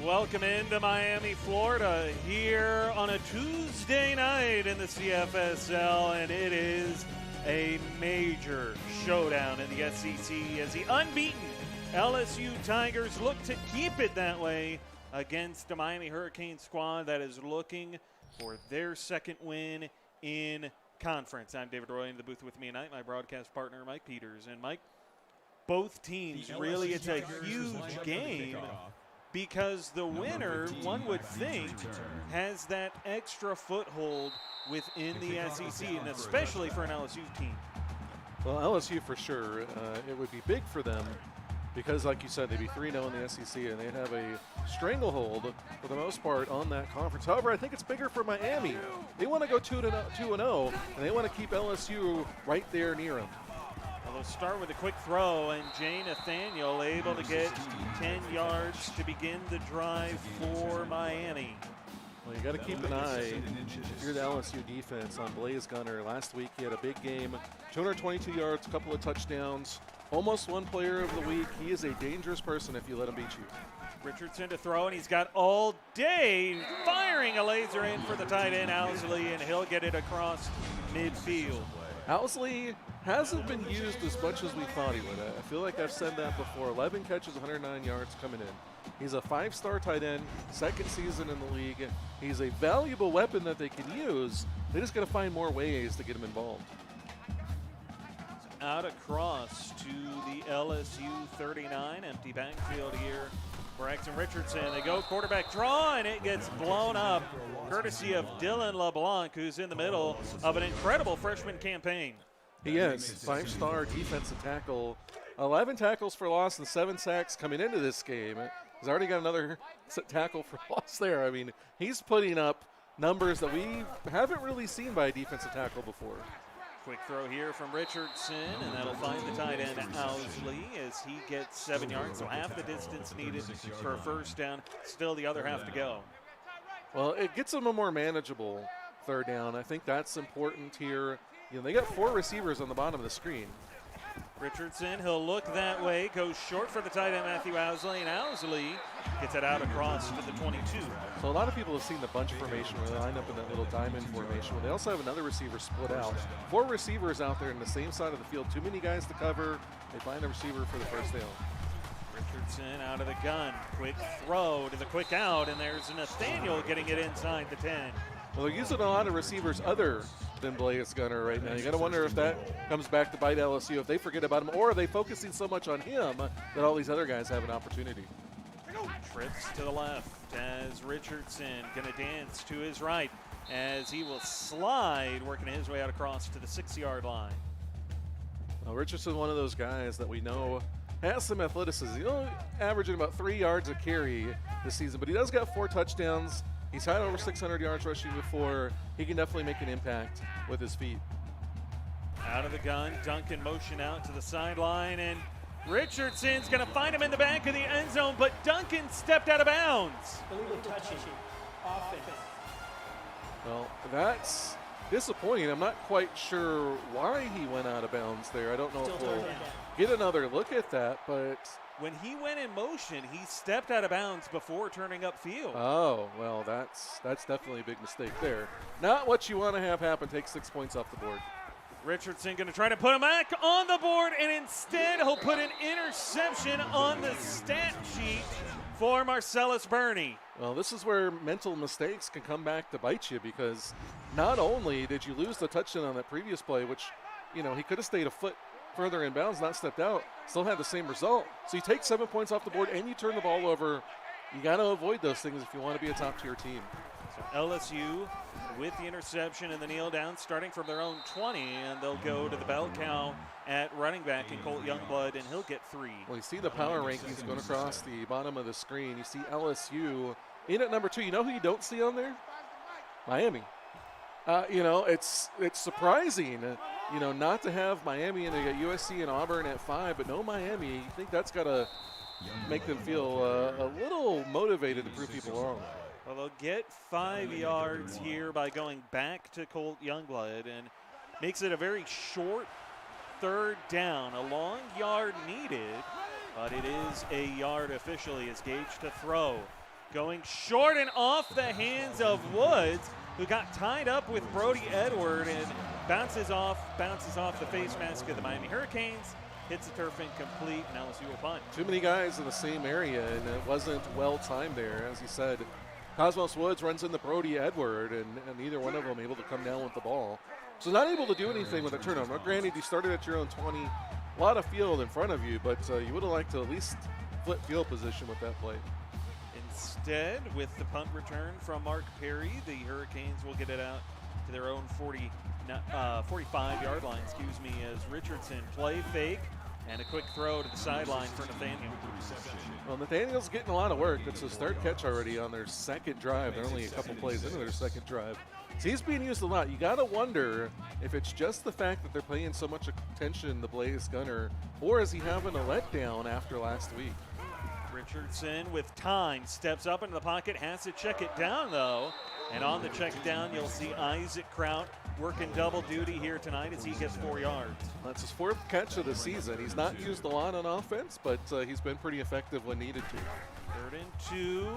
Welcome into Miami, Florida, here on a Tuesday night in the CFSL, and it is a major showdown in the SEC as the unbeaten LSU Tigers look to keep it that way against the Miami Hurricane squad that is looking for their second win in conference. I'm David Roy in the booth with me tonight, my broadcast partner, Mike Peters. And Mike, both teams really, it's a huge game because the winner, one would think, has that extra foothold within the SEC, and especially for an LSU team. Well, LSU for sure. It would be big for them because, like you said, they'd be 3-0 in the SEC, and they'd have a stranglehold for the most part on that conference. However, I think it's bigger for Miami. They want to go 2-0, and they want to keep LSU right there near them. Well, they'll start with a quick throw, and Jay Nathaniel able to get 10 yards to begin the drive for Miami. Well, you got to keep an eye, if you're the LSU defense, on Blaze Gunner. Last week he had a big game, 222 yards, a couple of touchdowns, almost one player of the week. He is a dangerous person if you let him beat you. Richardson to throw, and he's got all day, firing a laser in for the tight end, Owsley, and he'll get it across midfield. Housley hasn't been used as much as we thought he would. I feel like I've said that before. 11 catches, 109 yards coming in. He's a 5-star tight end, second season in the league. He's a valuable weapon that they can use. They just got to find more ways to get him involved. Out across to the LSU 39, empty backfield here. Braxton Richardson, they go quarterback draw, and it gets blown up, courtesy of Dylan LeBlanc, who's in the middle of an incredible freshman campaign. He is, 5-star defensive tackle, 11 tackles for loss and 7 sacks coming into this game. He's already got another tackle for loss there. I mean, he's putting up numbers that we haven't really seen by a defensive tackle before. Quick throw here from Richardson, and that'll find the tight end Housley as he gets 7 yards, so half the distance needed for a first down. Still the other half to go. Well, it gets them a more manageable third down. I think that's important here. You know, they got 4 receivers on the bottom of the screen. Richardson, he'll look that way, goes short for the tight end Matthew Housley, and Housley gets it out across to the 22. So a lot of people have seen the bunch formation where they line up in that little diamond formation. Well, they also have another receiver split out. 4 receivers out there in the same side of the field. Too many guys to cover. They find a receiver for the first down. Richardson out of the gun. Quick throw to the quick out, and there's Nathaniel getting it inside the 10. Well, they're using a lot of receivers other than Blaze Gunner right now. You got to wonder if that comes back to bite LSU, if they forget about him, or are they focusing so much on him that all these other guys have an opportunity? Trips to the left as Richardson going to dance to his right as he will slide, working his way out across to the 6-yard line. Well, Richardson, one of those guys that we know has some athleticism. He's only averaging about 3 yards a carry this season, but he does got 4 touchdowns. He's had over 600 yards rushing before. He can definitely make an impact with his feet. Out of the gun, Duncan motion out to the sideline, and Richardson's going to find him in the back of the end zone, but Duncan stepped out of bounds. Illegal touching. Offense. Well, that's disappointing. I'm not quite sure why he went out of bounds there. I don't know if we'll get another look at that, but when he went in motion, he stepped out of bounds before turning upfield. Oh, well, that's definitely a big mistake there. Not what you want to have happen. Take 6 points off the board. Richardson going to try to put him back on the board, and instead he'll put an interception on the stat sheet for Marcellus Burney. Well, this is where mental mistakes can come back to bite you, because not only did you lose the touchdown on that previous play, which, you know, he could have stayed a foot further in bounds, not stepped out, still had the same result. So you take 7 points off the board and you turn the ball over. You got to avoid those things if you want to be a top-tier team. So LSU with the interception and the kneel down, starting from their own 20, and they'll go to the bell cow at running back in Colt Youngblood, and he'll get 3. Well, you see the power rankings going across the bottom of the screen. You see LSU in at number 2. You know who you don't see on there? Miami. You know, it's surprising, you know, not to have Miami, and they got USC and Auburn at 5, but no Miami. You think that's got to make them feel a little motivated to prove people wrong. Well, they'll get 5 yards here by going back to Colt Youngblood, and makes it a very short third down. A long yard needed, but it is a yard officially as Gage to throw. Going short and off the hands of Woods, who got tied up with Brody Edward, and bounces off the face mask of the Miami Hurricanes, hits the turf incomplete, and LSU will punt. Too many guys in the same area, and it wasn't well timed there. As you said, Cosmos Woods runs into Brody Edward, and neither one of them able to come down with the ball. So not able to do anything with a turnover. Now, granted, you started at your own 20, a lot of field in front of you, but you would have liked to at least flip field position with that play. Instead, with the punt return from Mark Perry, the Hurricanes will get it out to their own 45-yard line, as Richardson play fake and a quick throw to the sideline for Nathaniel. Well, Nathaniel's getting a lot of work. It's his 3rd catch already on their 2nd drive. They're only a couple plays into their 2nd drive. So he's being used a lot. You got to wonder if it's just the fact that they're paying so much attention to Blaze Gunner, or is he having a letdown after last week? Richardson with time steps up into the pocket, has to check it down though, and on the check down you'll see Isaac Kraut working double duty here tonight as he gets 4 yards. That's his 4th catch of the season. He's not used a lot on offense, but he's been pretty effective when needed to. 3rd and 2.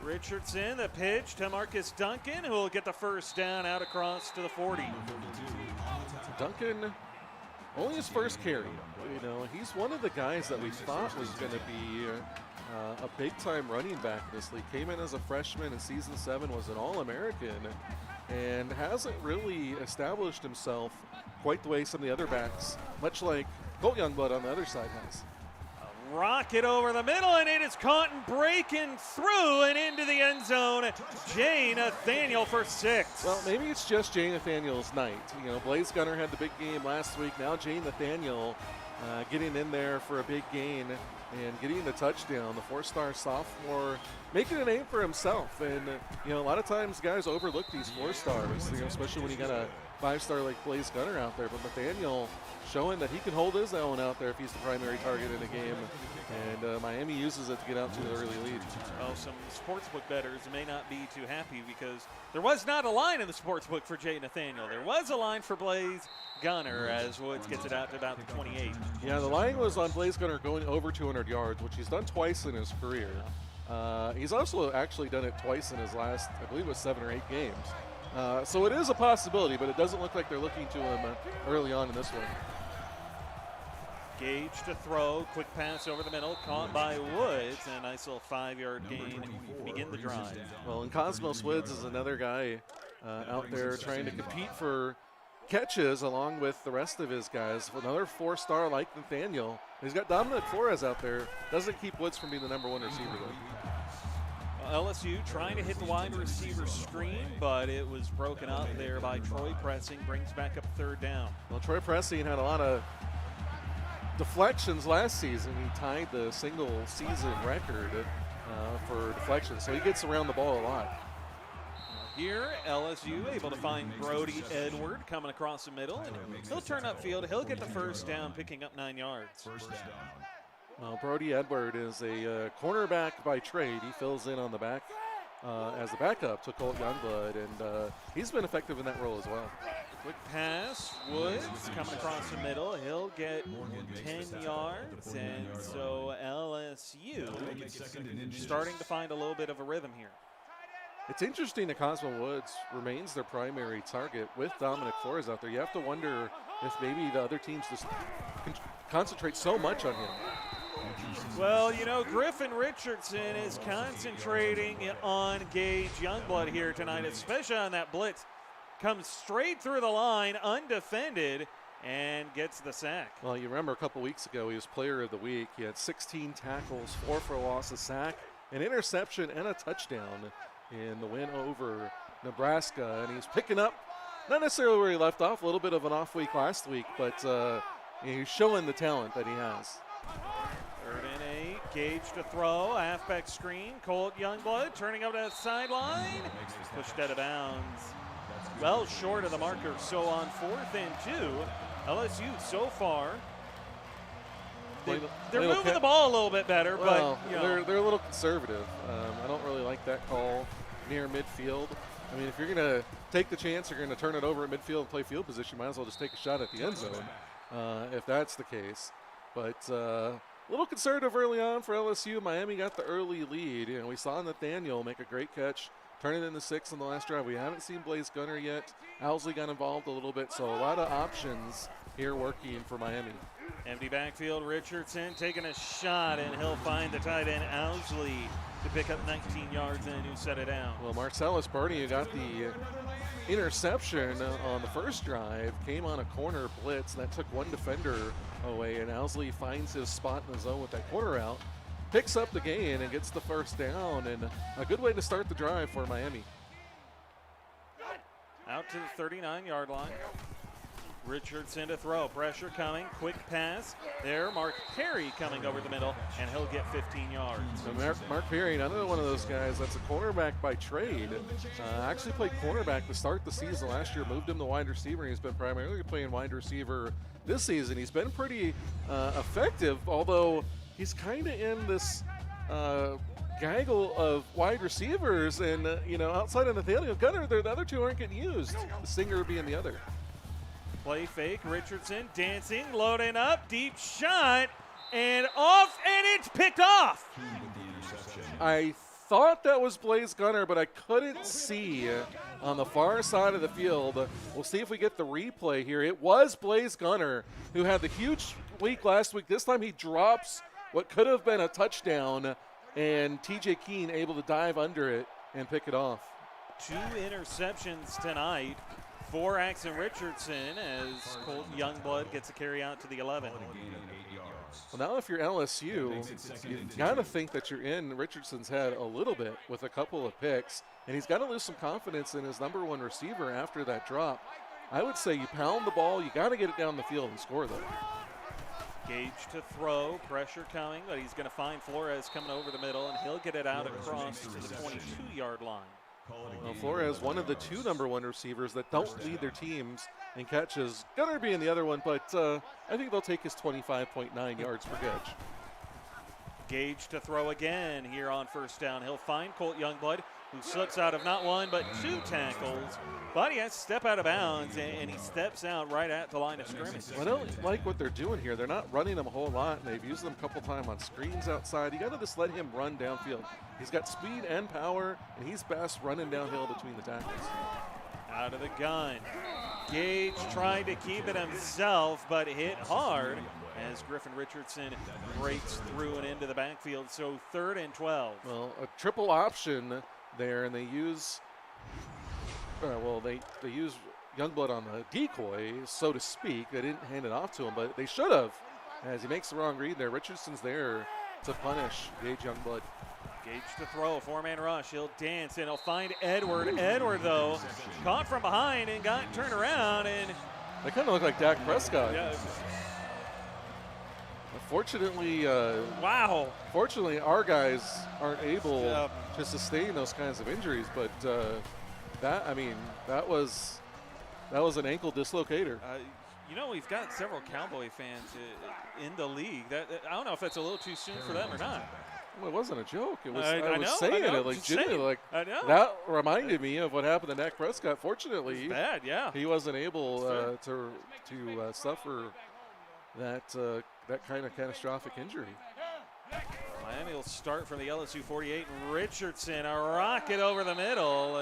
Richardson, the pitch to Marcus Duncan, who will get the first down out across to the 40. Duncan, only his first carry. You know, he's one of the guys that we thought was going to be a big-time running back in this league. Came in as a freshman in season 7, was an All-American, and hasn't really established himself quite the way some of the other backs, much like Colt Youngblood on the other side has. Rocket over the middle, and it is caught and breaking through and into the end zone. Jay Nathaniel for 6. Well, maybe it's just Jay Nathaniel's night. You know, Blaze Gunner had the big game last week. Now Jay Nathaniel getting in there for a big gain and getting the touchdown. The 4-star sophomore making a name for himself. And, you know, a lot of times guys overlook these 4-stars, you know, especially when you got a 5-star like Blaze Gunner out there. But Nathaniel showing that he can hold his own out there if he's the primary target in a game. And Miami uses it to get out to the early lead. Well, some sportsbook bettors may not be too happy because there was not a line in the sportsbook for Jay Nathaniel. There was a line for Blaze Gunner as Woods gets it out to about the 28. Yeah, the line was on Blaze Gunner going over 200 yards, which he's done twice in his career. He's also actually done it twice in his last, I believe it was 7 or 8 games. So it is a possibility, but it doesn't look like they're looking to him early on in this one. Gage to throw, quick pass over the middle, caught by Woods, and a nice little 5-yard gain to begin the drive. Well, and Cosmos Woods is another guy out there trying to compete for catches along with the rest of his guys. Another 4-star like Nathaniel. He's got Dominic Flores out there. Doesn't keep Woods from being the #1 receiver, though. LSU trying to hit the wide receiver screen, but it was broken up there by Troy Pressing. Brings back up 3rd down. Well, Troy Pressing had a lot of deflections last season. He tied the single season record for deflections, so he gets around the ball a lot. Here, LSU able to find Brody Edward coming across the middle, and he'll turn upfield. He'll get the 1st down, picking up 9 yards. Well, Brody Edward is a cornerback by trade. He fills in on the back as a backup to Colt Youngblood, and he's been effective in that role as well. Quick pass, Woods coming across the middle. He'll get 10 yards, and so LSU starting to find a little bit of a rhythm here. It's interesting that Cosmo Woods remains their primary target with Dominic Flores out there. You have to wonder if maybe the other teams just concentrate so much on him. Well, you know, Griffin Richardson is concentrating on Gage Youngblood here tonight, especially on that blitz. Comes straight through the line, undefended, and gets the sack. Well, you remember a couple weeks ago, he was player of the week. He had 16 tackles, 4 for a loss, a sack, an interception, and a touchdown in the win over Nebraska. And he's picking up, not necessarily where he left off, a little bit of an off week last week, but he's showing the talent that he has. 3rd and 8, Gage to throw, halfback screen, Colt Youngblood turning up to the sideline, pushed out of bounds. Well short of the marker, so on 4th and 2, LSU so far, they're moving the ball a little bit better, well, but you know. they're a little conservative. I don't really like that call near midfield. I mean, if you're going to take the chance, you're going to turn it over at midfield and play field position, might as well just take a shot at the end zone if that's the case. But a little conservative early on for LSU. Miami got the early lead. You know, we saw Nathaniel make a great catch, turn it into 6 on the last drive. We haven't seen Blaze Gunner yet. Owsley got involved a little bit, so a lot of options here working for Miami. Empty backfield, Richardson taking a shot, and he'll find the tight end Owsley to pick up 19 yards and a new set it down. Well, Marcellus Bernie, who got the interception on the first drive, came on a corner blitz, and that took one defender away, and Owsley finds his spot in the zone with that corner out, picks up the gain and gets the 1st down, and a good way to start the drive for Miami. Out to the 39-yard line. Richardson to throw, pressure coming, quick pass. There, Mark Perry coming over the middle, and he'll get 15 yards. So Mark Perry, another one of those guys that's a cornerback by trade. Actually played cornerback to start the season last year, moved him to wide receiver, and he's been primarily playing wide receiver this season. He's been pretty effective, although he's kind of in this gaggle of wide receivers, and you know, outside of Nathaniel Gunner, the other two aren't getting used, the Singer being the other. Play fake, Richardson dancing, loading up, deep shot, and off, and it's picked off. I thought that was Blaze Gunner, but I couldn't see on the far side of the field. We'll see if we get the replay here. It was Blaze Gunner who had the huge week last week. This time he drops what could have been a touchdown, and TJ Keene able to dive under it and pick it off. 2 interceptions tonight for Axon Richardson as Colt Youngblood gets a carry out to the 11. Well, now if you're LSU, you've got to think that you're in Richardson's head a little bit with a couple of picks, and he's got to lose some confidence in his number 1 receiver after that drop. I would say you pound the ball, you got to get it down the field and score though. Gage to throw, pressure coming, but he's going to find Flores coming over the middle, and he'll get it out across to the 22-yard line. Well, Flores, one of the 2 number 1 receivers that don't lead their teams in catches. Gunner being the other one, but I think they'll take his 25.9 yards per catch. Gage to throw again here on first down. He'll find Colt Youngblood, who slips out of not 1 but 2 tackles. But he has to step out of bounds, and he steps out right at the line of scrimmage. I don't like what they're doing here. They're not running him a whole lot, and they've used him a couple times on screens outside. You got to just let him run downfield. He's got speed and power, and he's best running downhill between the tackles. Out of the gun. Gage tried to keep it himself, but hit hard as Griffin Richardson breaks through and into the backfield. So 3rd and 12. Well, a triple option there, and they use they use Youngblood on the decoy, so to speak. They didn't hand it off to him, but they should have, as he makes the wrong read there. Richardson's there to punish Gage Youngblood. Gage to throw, 4-man rush. He'll dance and he'll find Edward. Edward, though, caught from behind and got turned around. And they kind of look like Dak Prescott. Yeah. Fortunately, wow. Fortunately, our guys aren't able to sustain those kinds of injuries. But that was an ankle dislocator. You know, we've got several Cowboy fans in the league. I don't know if that's a little too soon for them or not. Well, it wasn't a joke. It was. I was saying it legitimately. That reminded me of what happened to Dak Prescott. Fortunately, bad. Yeah. He wasn't able to suffer that kind of catastrophic injury. Miami will start from the LSU 48. Richardson, a rocket over the middle.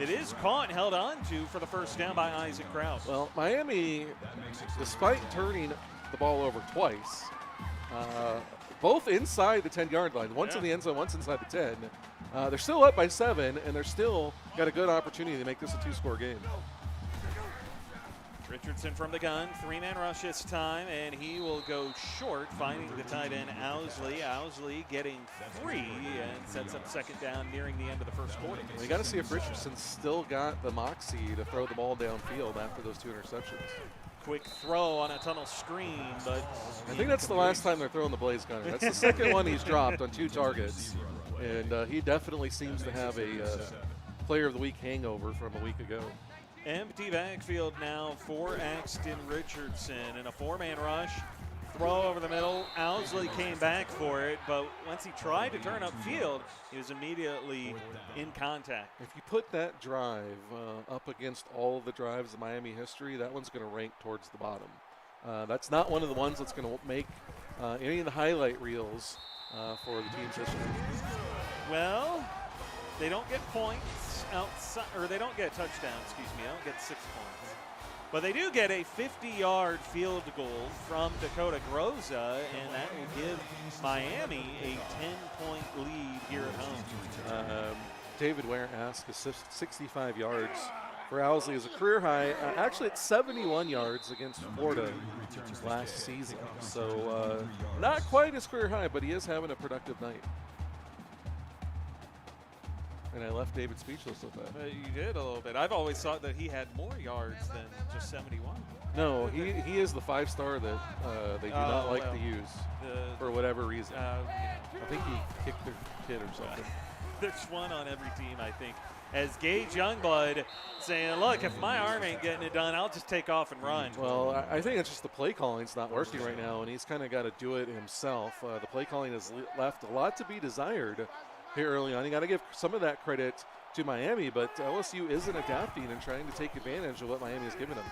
It is caught and held on to for the first down by Isaac Krause. Well, Miami, despite turning the ball over twice, both inside the 10-yard line, once in the end zone, once inside the 10, they're still up by 7, and they're still got a good opportunity to make this a 2-score game. Richardson from the gun, 3-man rush this time, and he will go short, finding the tight end Owsley. Owsley getting 3 and sets up second down nearing the end of the first quarter. Well, you got to see if Richardson's still got the moxie to throw the ball downfield after those 2 interceptions. Quick throw on a tunnel screen, but I think that's the last time they're throwing the Blaze Gunner. That's the second one he's dropped on 2 targets, and he definitely seems to have a Player of the Week hangover from a week ago. Empty backfield now for Axton Richardson, and a 4-man rush. Throw over the middle. Owsley came back for it, but once he tried to turn upfield, he was immediately in contact. If you put that drive up against all of the drives in Miami history, that one's going to rank towards the bottom. That's not one of the ones that's going to make any of the highlight reels for the team's history. Well, they don't get points outside, or they don't get a touchdown, they don't get 6 points. But they do get a 50-yard field goal from Dakota Groza, and that will give Miami a 10-point lead here at home. David Ware asked if 65 yards for Owsley is a career high. Actually, it's 71 yards against Florida last season. So not quite his career high, but he is having a productive night. And I left David speechless with that. You did a little bit. I've always thought that he had more yards than just 71. No, he is the 5-star that they do not like to use for whatever reason. I think he kicked their kid or something. There's one on every team, I think. As Gage Youngblood saying, look, if my arm ain't getting it done, I'll just take off and run. Well, I think it's just the play calling's not working right now, and he's kind of got to do it himself. The play calling has left a lot to be desired here early on. You got to give some of that credit to Miami, but LSU isn't adapting and trying to take advantage of what Miami has given them.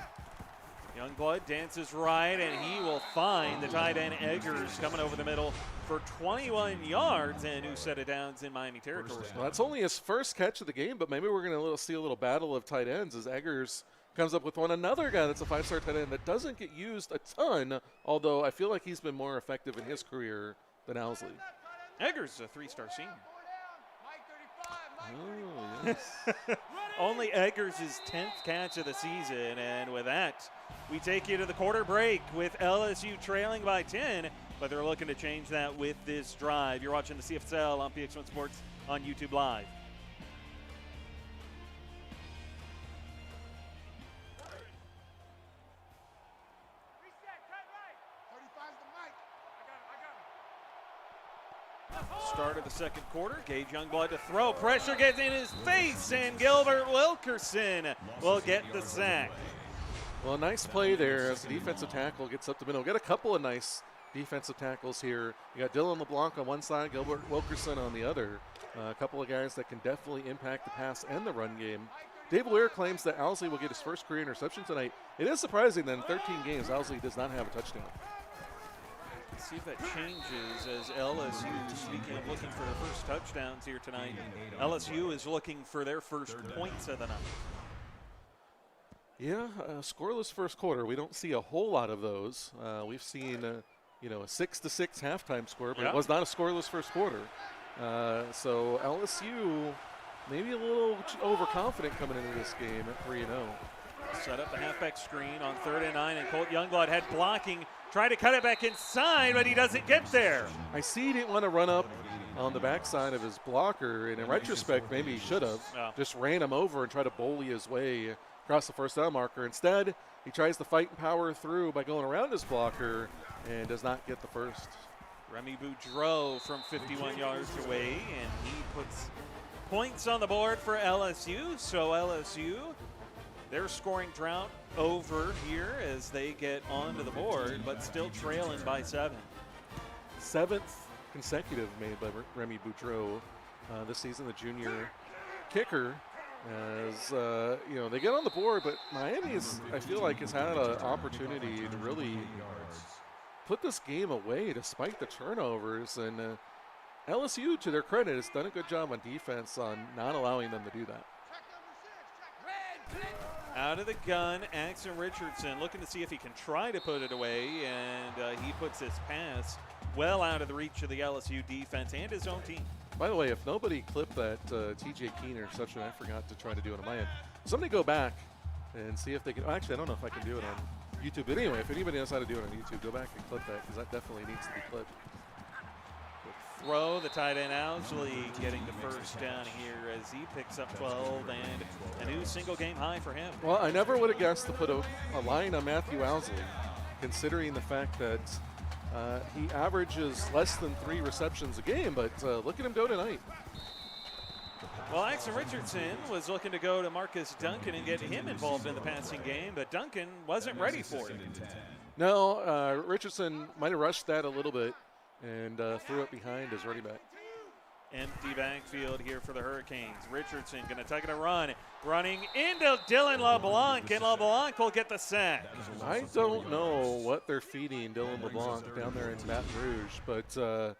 Youngblood dances right, and he will find the tight end Eggers coming over the middle for 21 yards and a new set of downs in Miami territory. Well, that's only his first catch of the game, but maybe we're going to see a little battle of tight ends as Eggers comes up with one. Another guy that's a 5-star tight end that doesn't get used a ton, although I feel like he's been more effective in his career than Owsley. Eggers is a 3-star senior. Oh, yes. Only Eggers' 10th catch of the season, and with that, we take you to the quarter break with LSU trailing by 10, but they're looking to change that with this drive. You're watching the CFSL on PX1 Sports on YouTube Live. Start of the second quarter. Gage Youngblood to throw. Pressure gets in his face, and Gilbert Wilkerson will get the sack. Well, nice play there as the defensive tackle gets up the middle. Got a couple of nice defensive tackles here. You got Dylan LeBlanc on one side, Gilbert Wilkerson on the other. A couple of guys that can definitely impact the pass and the run game. Dave Lear claims that Owsley will get his first career interception tonight. It is surprising that in 13 games, Owsley does not have a touchdown. Let's see if that changes as LSU, speaking of looking for their first touchdowns here tonight, LSU is looking for their first points of the night. Yeah, scoreless first quarter. We don't see a whole lot of those. We've seen, a 6-6 halftime score, but it was not a scoreless first quarter. So LSU maybe a little overconfident coming into this game at 3-0. Set up the halfback screen on 3rd and 9, and Colt Youngblood had blocking, trying to cut it back inside, but he doesn't get there. I see he didn't want to run up on the backside of his blocker, and in retrospect, maybe he should have. Just ran him over and tried to bully his way across the first down marker. Instead, he tries to fight and power through by going around his blocker and does not get the first. Remy Boudreau from 51 yards away, and he puts points on the board for LSU. So LSU, their scoring drought over here as they get onto the board, but still trailing by 7. 7th consecutive made by Remy Boudreau this season, the junior kicker. As they get on the board, but Miami I feel like has had an opportunity to really put this game away despite the turnovers. And LSU, to their credit, has done a good job on defense on not allowing them to do that. Out of the gun, Axon Richardson looking to see if he can try to put it away, and he puts his pass well out of the reach of the LSU defense and his own team. By the way, if nobody clipped that TJ Keene interception, I forgot to try to do it on my end. Somebody go back and see if they can. Actually, I don't know if I can do it on YouTube. But anyway, if anybody knows how to do it on YouTube, go back and clip that because that definitely needs to be clipped. Throw, the tight end Owsley getting the first down here as he picks up 12 and a new single game high for him. Well, I never would have guessed to put a line on Matthew Owsley, considering the fact that he averages less than 3 receptions a game, but look at him go tonight. Well, Axon Richardson was looking to go to Marcus Duncan and get him involved in the passing game, but Duncan wasn't ready for it. No, Richardson might have rushed that a little bit and threw it behind his running back. Empty backfield here for the Hurricanes. Richardson going to take it a run. Running into Dylan LeBlanc, and LeBlanc will get the sack. I don't know what they're feeding Dylan LeBlanc down there in Baton Rouge, but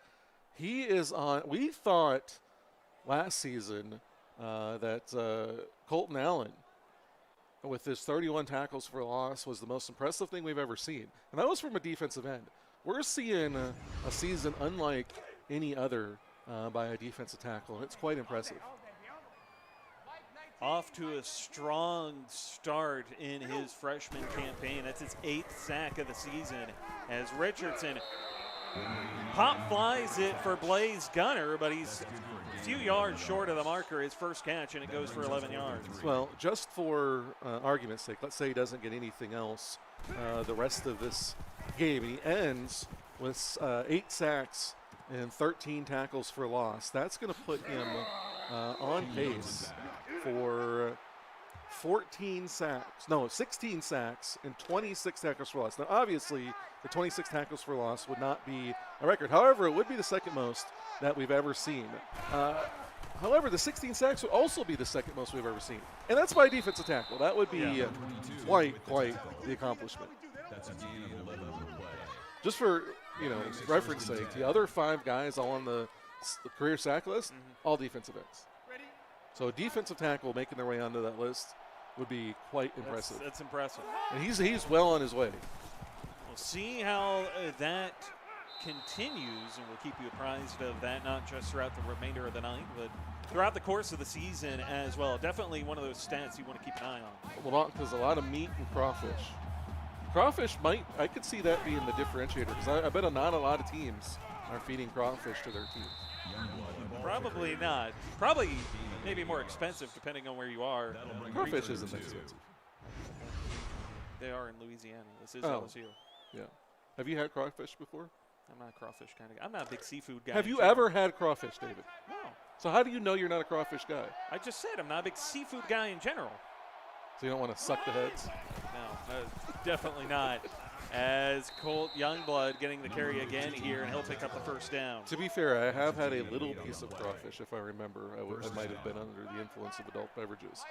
he is on. We thought last season that Colton Allen, with his 31 tackles for loss, was the most impressive thing we've ever seen. And that was from a defensive end. We're seeing a season unlike any other by a defensive tackle, and it's quite impressive. Off to a strong start in his freshman campaign. That's his 8th sack of the season as Richardson pop flies it for Blaze Gunner, but he's a few yards short of the marker, his first catch, and it goes for 11 yards. Well, just for argument's sake, let's say he doesn't get anything else the rest of this game. He ends with 8 sacks and 13 tackles for loss. That's going to put him on pace for 16 sacks and 26 tackles for loss. Now, obviously, the 26 tackles for loss would not be a record. However, it would be the second most that we've ever seen. However, the 16 sacks would also be the second most we've ever seen. And that's by defensive tackle. That would be quite the accomplishment. Just for, reference sake, the other 5 guys all on the career sack list, all defensive ends. So a defensive tackle making their way onto that list would be quite impressive. That's impressive. And he's well on his way. We'll see how that continues, and we'll keep you apprised of that, not just throughout the remainder of the night, but throughout the course of the season as well. Definitely one of those stats you want to keep an eye on. Well, because a lot of meat and crawfish. Crawfish I could see that being the differentiator, because I bet not a lot of teams are feeding crawfish to their teams. Probably not. Probably maybe more expensive depending on where you are. Crawfish isn't that expensive. They are in Louisiana. This is LSU. Yeah. Have you had crawfish before? I'm not a crawfish kind of guy. I'm not a big seafood guy. Have you ever had crawfish, David? No. So how do you know you're not a crawfish guy? I just said I'm not a big seafood guy in general. So you don't want to suck the heads? No, definitely not. As Colt Youngblood getting the carry again here, and he'll pick up the first down. To be fair, I have had a little piece of crawfish, if I remember. I might have been under the influence of adult beverages.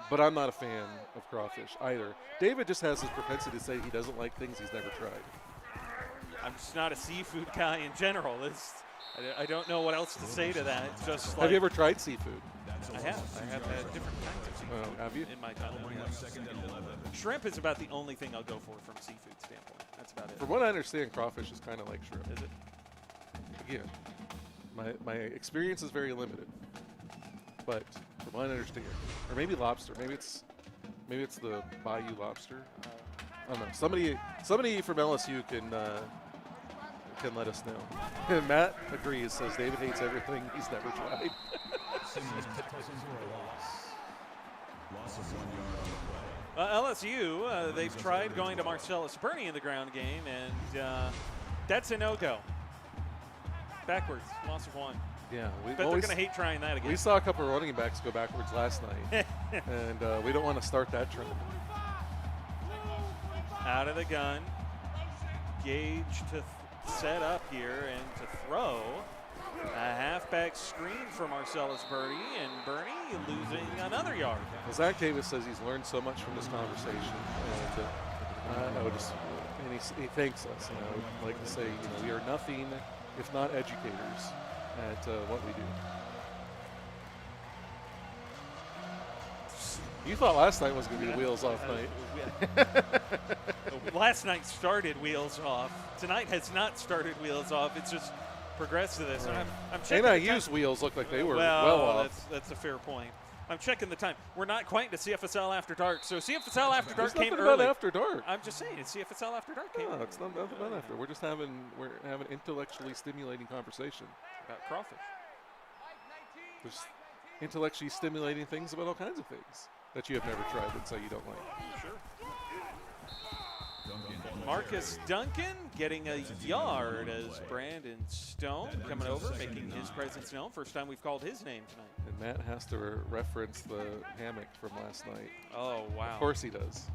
But I'm not a fan of crawfish either. David just has this propensity to say he doesn't like things he's never tried. I'm just not a seafood guy in general. I don't know what else to say to that. It's just like, have you ever tried seafood? I have. I have had different kinds of seafood have you? in my time. Shrimp is about the only thing I'll go for from a seafood standpoint. That's about it. From what I understand, crawfish is kind of like shrimp. Is it? Again, my experience is very limited. But from what I understand, or maybe lobster. Maybe it's the Bayou lobster. I don't know. Somebody from LSU can let us know. Matt agrees. Says David hates everything he's never tried. LSU, they've tried going to Marcellus Burney in the ground game, and that's a no-go. Backwards, loss of 1. Yeah, but they're going to hate trying that again. We saw a couple of running backs go backwards last night, and we don't want to start that trend. Out of the gun, Gage to set up here and to throw. A halfback screen for Marcellus Burney, and Burney losing another yard. Well, Zach Davis says he's learned so much from this conversation, and he thanks us. And I would like to say, we are nothing if not educators at what we do. You thought last night was going to be the wheels off night. Last night started wheels off. Tonight has not started wheels off. It's just progressed to this. I'm checking. NIU's wheels look like they were well off. That's a fair point. I'm checking the time. We're not quite into CFSL After Dark. So CFSL After Dark came early. About After Dark. I'm just saying, CFSL After Dark came. No, it's nothing about after. We're having intellectually stimulating conversation about crawfish. There's intellectually stimulating things about all kinds of things that you have never tried and so you don't like. Sure. Marcus Duncan getting a yard as Brandon Stone coming over, making his presence known. First time we've called his name tonight. And Matt has to reference the hammock from last night. Oh, wow. Of course he does.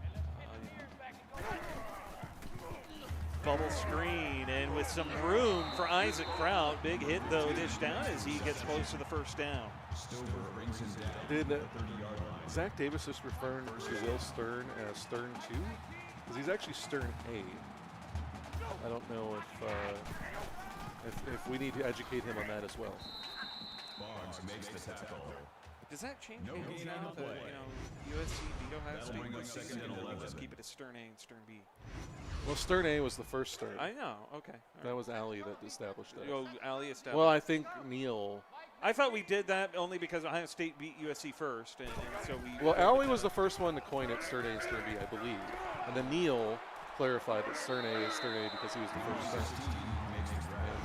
Yeah. Bubble screen, and with some room for Isaac Kraut. Big hit, though, dish down as he gets close to the first down. Did Zach Davis just referring to Will Stern as Stern 2? Because he's actually Stern A. I don't know if we need to educate him on that as well. Does that change hands now? USC beat Ohio State this season, or we just keep it as Stern A and Stern B? Well, Stern A was the first Stern. I know. Okay. That was Allie that established that. Oh, Allie established. Well, I think Neil. I thought we did that only because Ohio State beat USC first, and so we. Well, Allie was the first one to coin it Stern A and Stern B, I believe, and then Neil clarified that Stern A is Stern A because he was the first Stern.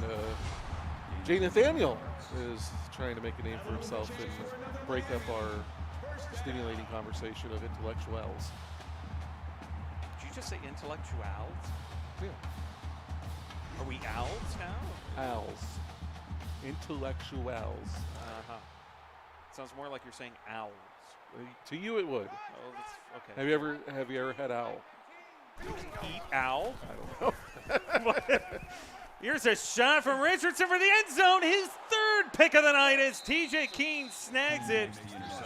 And Jay Nathaniel is trying to make a name for himself and break up our stimulating conversation of intellectuals. Did you just say intellectuals? Yeah. Are we owls now? Owls. Intellectuals. Uh-huh. Sounds more like you're saying owls. To you it would. Oh, that's okay. Have you ever had owl? You can eat owl? I don't know. Here's a shot from Richardson for the end zone. His third third pick of the night as TJ Keene snags it.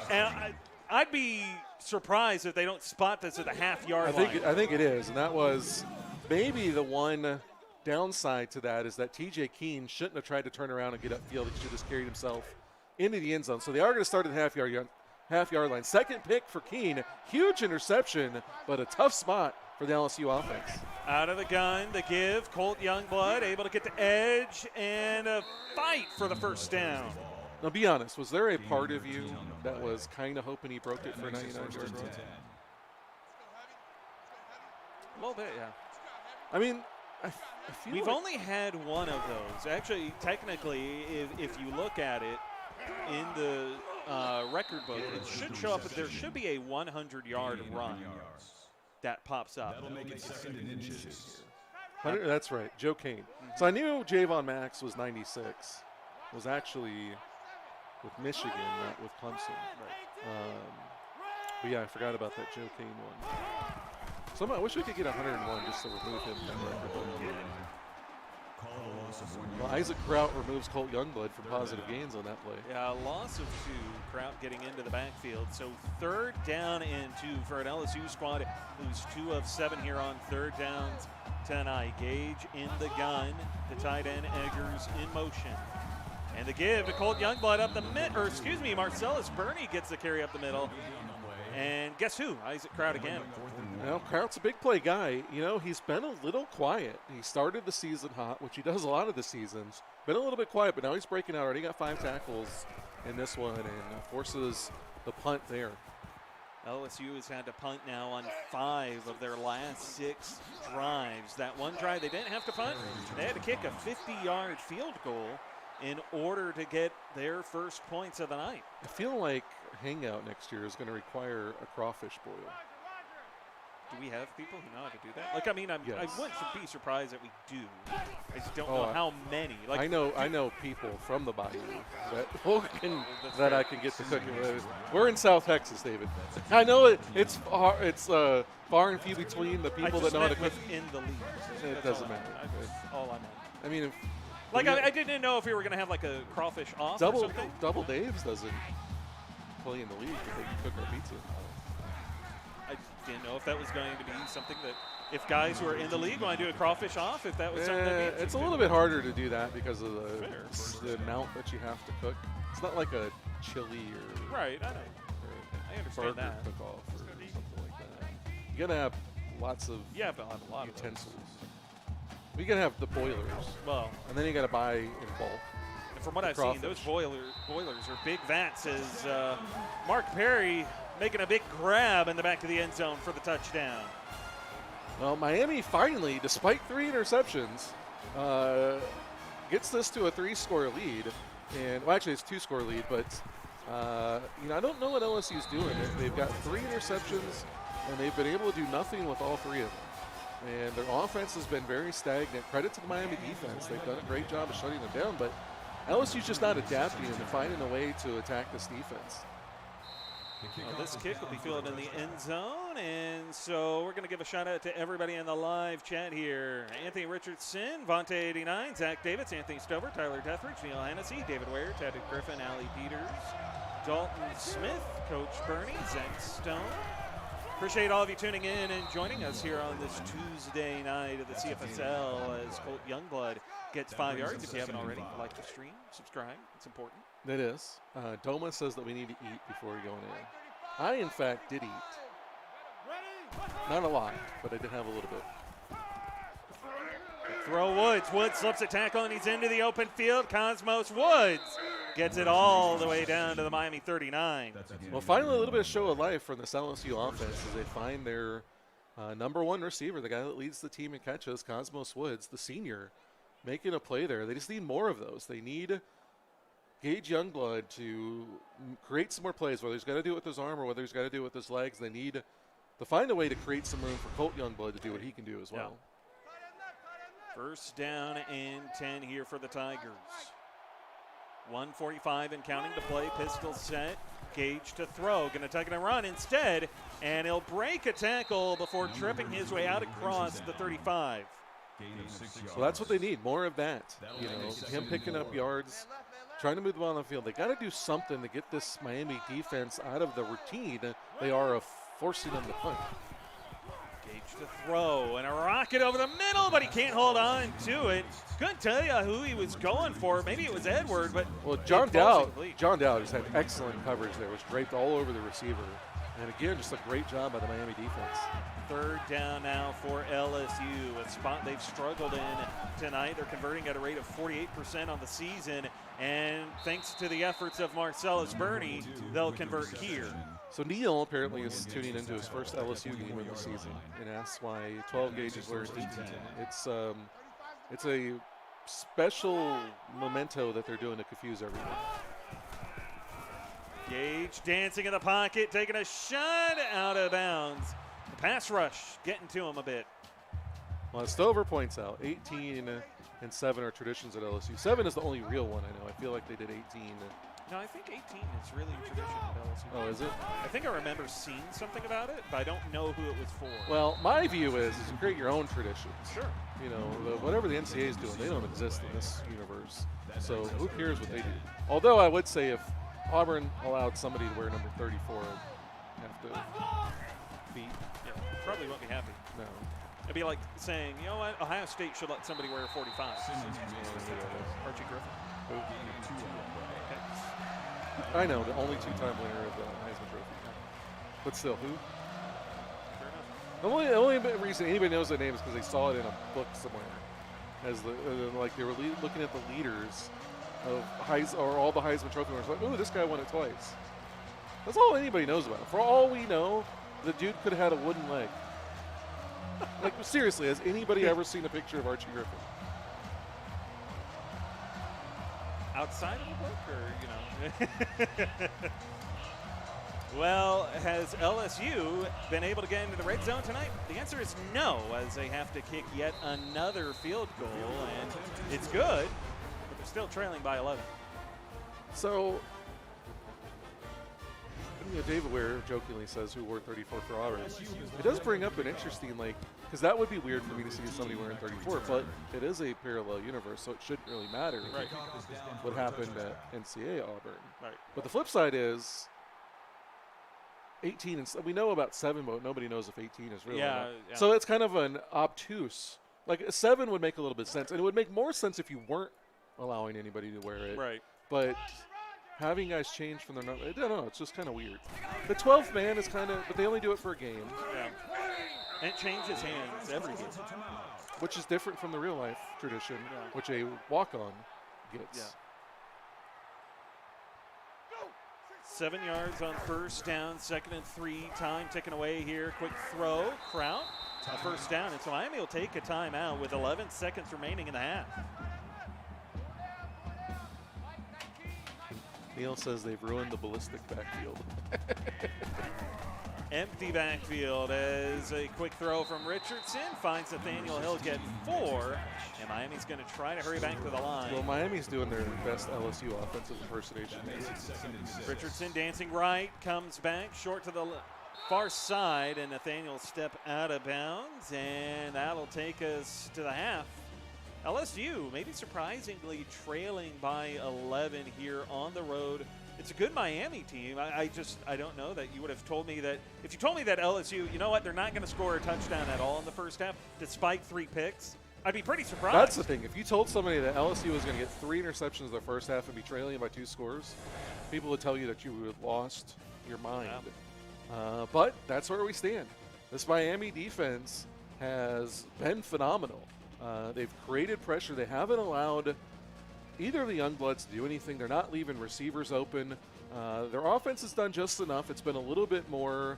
And I'd be surprised if they don't spot this at the half-yard line. I think it is, and that was maybe the one downside to that is that TJ Keene shouldn't have tried to turn around and get upfield. He should have just carried himself into the end zone. So they are going to start at the half-yard line. Second pick for Keene, huge interception, but a tough spot for the LSU offense. Out of the gun, the give, Colt Youngblood able to get to edge and a fight for the first down. Now, be honest, was there a part of you that was kind of hoping he broke it for a 99-yard run? A little bit, yeah. I mean, I feel We've like only had one of those. Actually, technically, if you look at it in the record book, it should show up that there should be a 100-yard run that pops up. That'll make it second and inches. That's right, Joe Kane. So I knew Javon Max was 96. Was actually with Michigan, not with Clemson. But yeah, I forgot about that Joe Kane one. Somehow, I wish we could get 101 just to remove him from the record book. Well, Isaac Kraut removes Colt Youngblood from positive gains on that play. Yeah, a loss of 2, Kraut getting into the backfield. So third down and 2 for an LSU squad who's 2 of 7 here on third downs tonight. Gage in the gun, the tight end Eggers in motion. And the give to Colt Youngblood up the Marcellus Burney gets the carry up the middle. And guess who? Isaac Kraut again. Well, Kraut's a big play guy. You know, he's been a little quiet. He started the season hot, which he does a lot of the seasons. Been a little bit quiet, but now he's breaking out. Already got 5 tackles in this one and forces the punt there. LSU has had to punt now on 5 of their last 6 drives. That one drive they didn't have to punt. They had to kick a 50-yard field goal in order to get their first points of the night. I feel like Hangout next year is going to require a crawfish boil. Do we have people who know how to do that? Like, I mean, Yes. I wouldn't be surprised that we do. I just don't know how many. Like, I know people from the Bayou that I can get to cooking with. We're in South Texas, David. I know it's far and few between the people that know how to cook. In the league. It doesn't matter. That's all I meant. I mean, I didn't know if we were going to have like a crawfish off or something. Double Dave's doesn't play in the league, but they can cook our pizza. I didn't know if that was going to be something that, if guys who are in the league want to do a crawfish off, if that was something that it's a little bit harder to do that because of the amount that you have to cook. It's not like a chili or right. I know. I understand burger that. cook-off or something like that. You're gonna have lots of a lot utensils. You're gonna have the boilers. Well, and then you gotta buy in bulk. And from what I've seen, those boilers are big vats. As Mark Perry making a big grab in the back of the end zone for the touchdown. Well, Miami finally, despite 3 interceptions, gets this to a 3-score lead. And well, actually, it's 2-score lead. But I don't know what LSU's doing. They've got 3 interceptions, and they've been able to do nothing with all 3 of them. And their offense has been very stagnant. Credit to the Miami defense. They've done a great job of shutting them down. But LSU's just not adapting and finding a way to attack this defense. This kick will be fielded in the end zone, and so we're going to give a shout-out to everybody in the live chat here. Anthony Richardson, Vontae89, Zach Davis, Anthony Stover, Tyler Deathridge, Neil Hennessy, David Ware, Ted Griffin, Allie Peters, Dalton Smith, Coach Bernie, Zach Stone. Appreciate all of you tuning in and joining us here on this Tuesday night of the CFSL as Colt Youngblood gets 5 yards. If you haven't already, like the stream, subscribe. It's important. It is. Doma says that we need to eat before we go in. I, in fact, did eat. Not a lot, but I did have a little bit. Throw Woods. Woods slips a tackle and he's into the open field. Cosmos Woods gets it all the way down to the Miami 39. Well, finally a little bit of show of life from the LSU offense as they find their number 1 receiver, the guy that leads the team in catches, Cosmos Woods, the senior, making a play there. They just need more of those. They need Gage Youngblood to create some more plays, whether he's got to do it with his arm or whether he's got to do it with his legs. They need to find a way to create some room for Colt Youngblood to do what he can do as well. Yeah. First down and 10 here for the Tigers. 1:45 and counting to play. Pistol set. Gage to throw. Going to take it and run instead. And he'll break a tackle before tripping his way out across the 35. So that's what they need, more of that. You know, him picking up yards trying to move the ball on the field. They got to do something to get this Miami defense out of the routine they are of forcing them to punt. Gage to throw, and a rocket over the middle, but he can't hold on to it. Couldn't tell you who he was going for. Maybe it was Edward, but well, John Dowd just had excellent coverage there. Was draped all over the receiver. And again, just a great job by the Miami defense. Third down now for LSU, a spot they've struggled in tonight. They're converting at a rate of 48% on the season, and thanks to the efforts of Marcellus Burney, they'll convert here. So Neil apparently is tuning into his first LSU game of the season and asks why 12 gauge is wearing 18. It's a special memento that they're doing to confuse everyone. Gage dancing in the pocket, taking a shot out of bounds. The pass rush getting to him a bit. Well, as Stover points out, 18 and 7 are traditions at LSU. 7 is the only real one I know. I feel like they did 18. No, I think 18 is really a tradition at LSU. Oh, is it? I think I remember seeing something about it, but I don't know who it was for. Well, my view is you create your own traditions. Sure. You know, whatever the NCAA is doing, they don't exist in this universe. So who cares what they do? Although I would say if Auburn allowed somebody to wear number 34, I'd have to beat. Yeah, probably won't be happy. No. It'd be like saying, you know what, Ohio State should let somebody wear 45. Archie Griffin. I know, the only two-time winner of the Heisman Trophy. But still, who? The only reason anybody knows that name is because they saw it in a book somewhere. As like they were looking at the leaders of all the Heisman Trophy winners. Like, ooh, this guy won it twice. That's all anybody knows about it. For all we know, the dude could have had a wooden leg. Like, seriously, has anybody ever seen a picture of Archie Griffin? Outside of the book, or, you know? Well, has LSU been able to get into the red zone tonight? The answer is no, as they have to kick yet another field goal, and it's good, but they're still trailing by 11. So, you know, David Ware jokingly says who wore 34 for Auburn. It does bring up an interesting, because that would be weird for me to see somebody wearing 34, but it is a parallel universe, so it shouldn't really matter what happened at NCAA Auburn. Right. But the flip side is 18, and we know about 7, but nobody knows if 18 is real or not. Yeah. So it's kind of an obtuse. Like, a 7 would make a little bit of sense, and it would make more sense if you weren't allowing anybody to wear it. Right. But having guys change from their number, I don't know, it's just kind of weird. The 12th man is kind of, but they only do it for a game. Yeah. And it changes hands every game. Which is different from the real life tradition, which a walk-on gets. Yeah. 7 yards on first down, 2nd and 3, time ticking away here. Quick throw, Kraut, a first down. And so Miami will take a timeout with 11 seconds remaining in the half. Neil says they've ruined the ballistic backfield. Empty backfield as a quick throw from Richardson finds Nathaniel Hill getting 4, and Miami's going to try to hurry back to the line. Well, Miami's doing their best LSU offensive impersonation. Richardson dancing right, comes back short to the far side, and Nathaniel step out of bounds, and that'll take us to the half. LSU maybe surprisingly trailing by 11 here on the road. It's a good Miami team. I don't know that you would have told me that. If you told me that LSU, you know what, they're not going to score a touchdown at all in the first half, despite 3 picks, I'd be pretty surprised. That's the thing. If you told somebody that LSU was going to get 3 interceptions in the first half and be trailing by 2 scores, people would tell you that you would have lost your mind. Yeah. But that's where we stand. This Miami defense has been phenomenal. They've created pressure. They haven't allowed either of the young bloods to do anything. They're not leaving receivers open. Their offense has done just enough. It's been a little bit more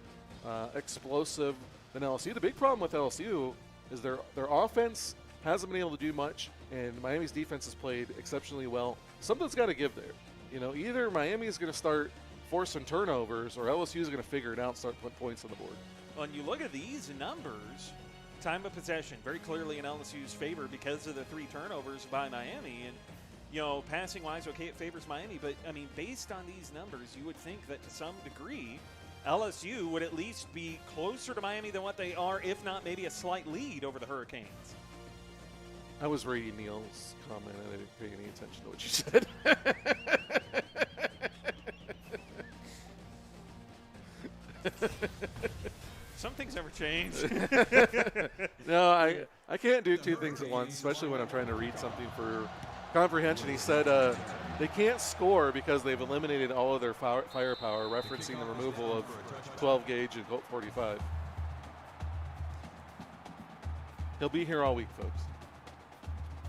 explosive than LSU. The big problem with LSU is their offense hasn't been able to do much, and Miami's defense has played exceptionally well. Something's got to give there. You know, either Miami is going to start forcing turnovers, or LSU is going to figure it out and start putting points on the board. When you look at these numbers, time of possession very clearly in LSU's favor because of the 3 turnovers by Miami. And, you know, passing-wise, okay, it favors Miami. But, I mean, based on these numbers, you would think that to some degree LSU would at least be closer to Miami than what they are, if not maybe a slight lead over the Hurricanes. I was reading Neil's comment. I didn't pay any attention to what you said. Some things never change. No, I can't do two things at once, especially when I'm trying to read something for comprehension. He said they can't score because they've eliminated all of their firepower, referencing the removal of 12 gauge and Colt 45. He'll be here all week, folks.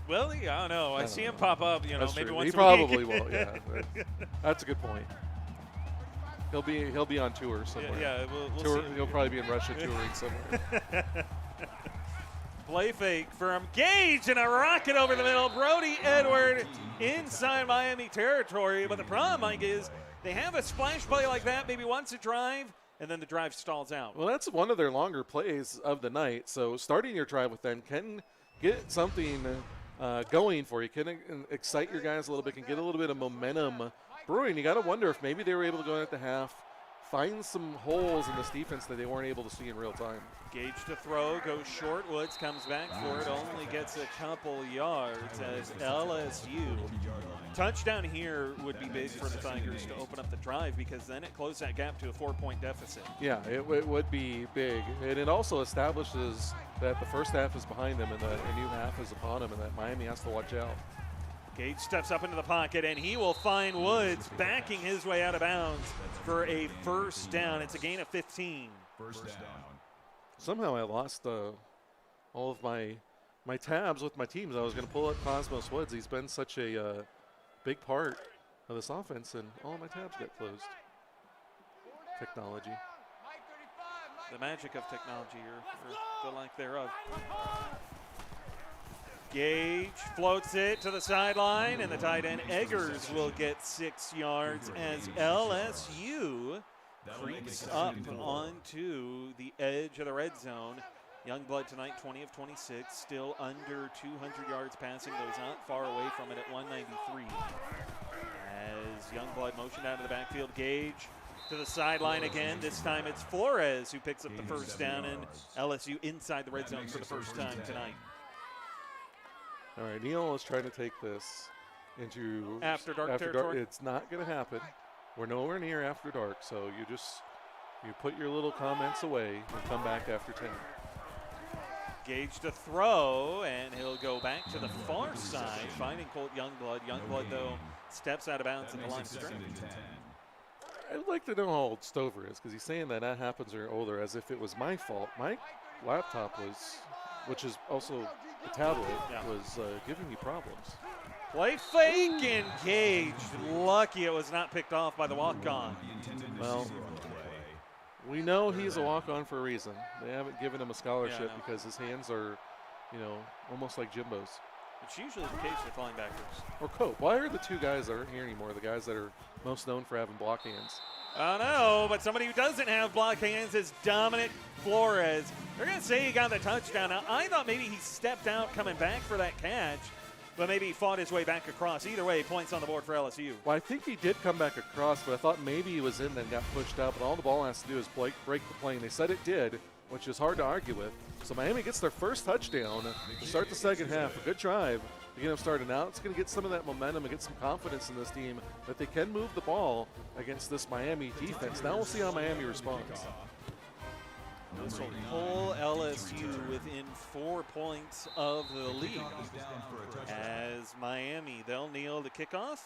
Will he? I don't know. I see him pop up, That's maybe true. once He a probably week. will, yeah. That's a good point. He'll be on tour somewhere. Yeah, we'll Tour, see. he'll probably be in Russia touring somewhere. Play fake from Gage and a rocket over the middle. Brody Edward inside Miami territory. But the problem, Mike, is they have a splash play like that maybe once a drive, and then the drive stalls out. Well, that's one of their longer plays of the night. So starting your drive with them can get something going for you, can excite your guys a little bit, can get a little bit of momentum brewing. You got to wonder if maybe they were able to go in at the half, find some holes in this defense that they weren't able to see in real time. Gage to throw, goes short. Woods comes back for it, only gets a couple yards as LSU. Touchdown here would be big for the Tigers to open up the drive, because then it closed that gap to a 4-point deficit. Yeah, it would be big. And it also establishes that the first half is behind them and the new half is upon them, and that Miami has to watch out. Gage steps up into the pocket, and he will find Woods backing his way out of bounds for a first down. It's a gain of 15. First down. Somehow I lost all of my tabs with my teams. I was going to pull up Cosmos Woods. He's been such a big part of this offense, and all of my tabs got closed. Technology. The magic of technology, or the lack thereof. Gage floats it to the sideline, and the tight end Eggers will get 6 yards as LSU creeps up onto the edge of the red zone. Youngblood tonight, 20 of 26, still under 200 yards passing, though he's not far away from it at 193. As Youngblood motioned out of the backfield, Gage to the sideline again. This time it's Flores who picks up the first down, and LSU inside the red zone for the first time tonight. All right, Neil is trying to take this into After dark territory? It's not going to happen. We're nowhere near after dark, so you put your little comments away and come back after 10. Gage to throw, and he'll go back to the far side, finding Colt Youngblood. Youngblood, though, steps out of bounds at the line of scrimmage. I'd like to know how old Stover is, because he's saying that happens or older, as if it was my fault. My laptop was, which is also the tablet, was giving me problems. Play fake, and Gage, lucky it was not picked off by the walk-on. Well, we know he's a walk-on for a reason. They haven't given him a scholarship because his hands are, almost like Jimbo's. It's usually the case with linebackers. Or Cope. Why are the two guys that aren't here anymore the guys that are most known for having block hands? I don't know, but somebody who doesn't have block hands is Dominic Flores. They're going to say he got the touchdown. Now, I thought maybe he stepped out coming back for that catch, but maybe he fought his way back across. Either way, points on the board for LSU. Well, I think he did come back across, but I thought maybe he was in then got pushed out, but all the ball has to do is break the plane. They said it did, which is hard to argue with. So Miami gets their first touchdown to start the second half. A good drive to get them started. Now it's going to get some of that momentum and get some confidence in this team that they can move the ball against this Miami defense. Now we'll see how Miami responds. This will pull LSU within 4 points of the lead. As Miami, they'll kneel the kickoff.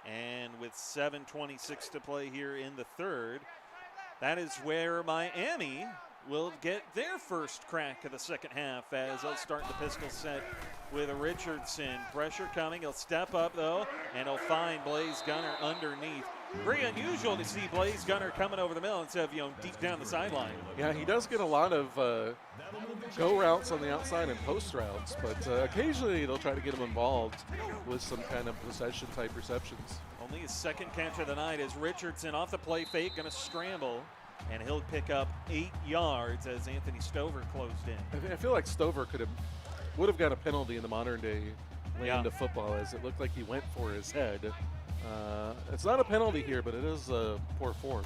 And with 7:26 to play here in the third, that is where Miami will get their first crack of the second half, as they'll start the pistol set with Richardson. Pressure coming. He'll step up, though, and he'll find Blaze Gunner underneath. Very unusual to see Blaze Gunner coming over the middle instead of, deep down the sideline. Yeah, he does get a lot of go routes on the outside and post routes, but occasionally they'll try to get him involved with some kind of possession-type receptions. Only his second catch of the night is Richardson off the play fake, going to scramble, and he'll pick up 8 yards as Anthony Stover closed in. I feel like Stover would have got a penalty in the modern-day land of football, as it looked like he went for his head. It's not a penalty here, but it is poor form.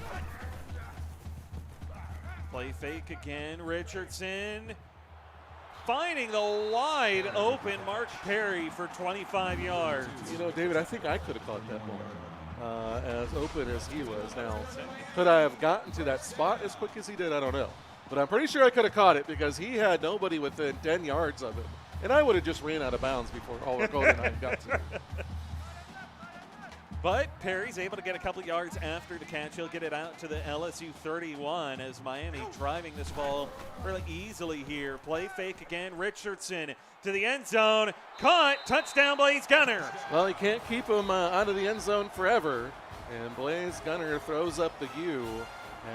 Play fake again. Richardson finding the wide open Mark Perry for 25 yards. David, I think I could have caught that ball. as open as he was. Now, could I have gotten to that spot as quick as he did? I don't know. But I'm pretty sure I could have caught it because he had nobody within 10 yards of him. And I would have just ran out of bounds before Oliver Golden I got to. But Perry's able to get a couple yards after the catch. He'll get it out to the LSU 31 as Miami driving this ball really easily here. Play fake again. Richardson to the end zone. Caught. Touchdown, Blaze Gunner. Well, he can't keep him out of the end zone forever. And Blaze Gunner throws up the U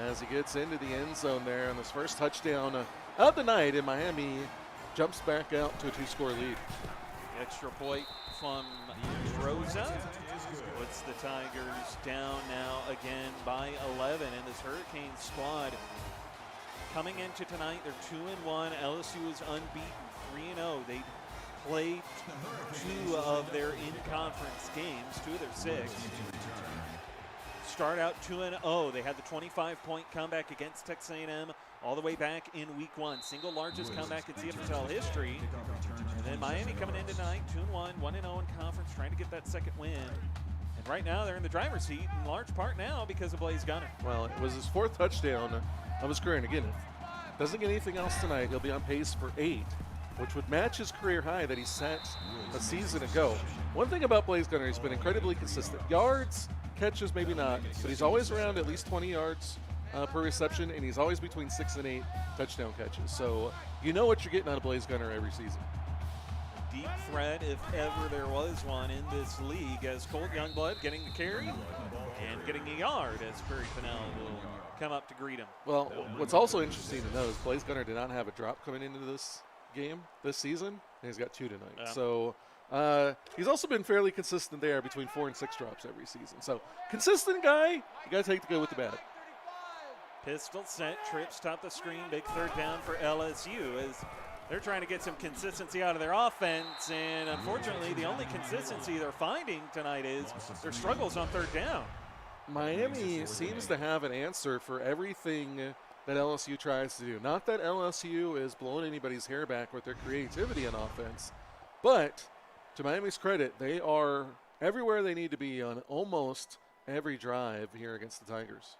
as he gets into the end zone there on this first touchdown of the night. And Miami jumps back out to a 2-score lead. Extra point from Rosa puts the Tigers down now again by 11. And this Hurricane squad coming into tonight, they're 2-1. LSU is unbeaten, 3-0. They played 2 of their in-conference games, 2 of their 6. Start out 2-0. They had the 25-point comeback against Texas A&M all the way back in week 1. Single largest comeback in CFSL history. And then Miami coming in tonight, 2-1, 1-0 in conference, trying to get that second win. And right now they're in the driver's seat in large part now because of Blaze Gunner. Well, it was his 4th touchdown of his career. And again, if doesn't get anything else tonight, he'll be on pace for 8, which would match his career high that he set a season ago. One thing about Blaze Gunner, he's been incredibly consistent. Yards, catches, maybe not, but he's always around at least 20 yards per reception, and he's always between 6 and 8 touchdown catches. So you know what you're getting out of Blaze Gunner every season. A deep threat, if ever there was one in this league, as Colt Youngblood getting the carry and getting a yard as Perry Pennell will come up to greet him. Well, what's also interesting to know is Blaze Gunner did not have a drop coming into this game this season, and he's got 2 tonight. So he's also been fairly consistent there, between 4 and 6 drops every season. So consistent guy, you got to take the good with the bad. Pistol set, trips top the screen, big third down for LSU as they're trying to get some consistency out of their offense, and unfortunately the only consistency they're finding tonight is their struggles on third down. Miami seems to have an answer for everything that LSU tries to do. Not that LSU is blowing anybody's hair back with their creativity on offense, but to Miami's credit, they are everywhere they need to be on almost every drive here against the Tigers.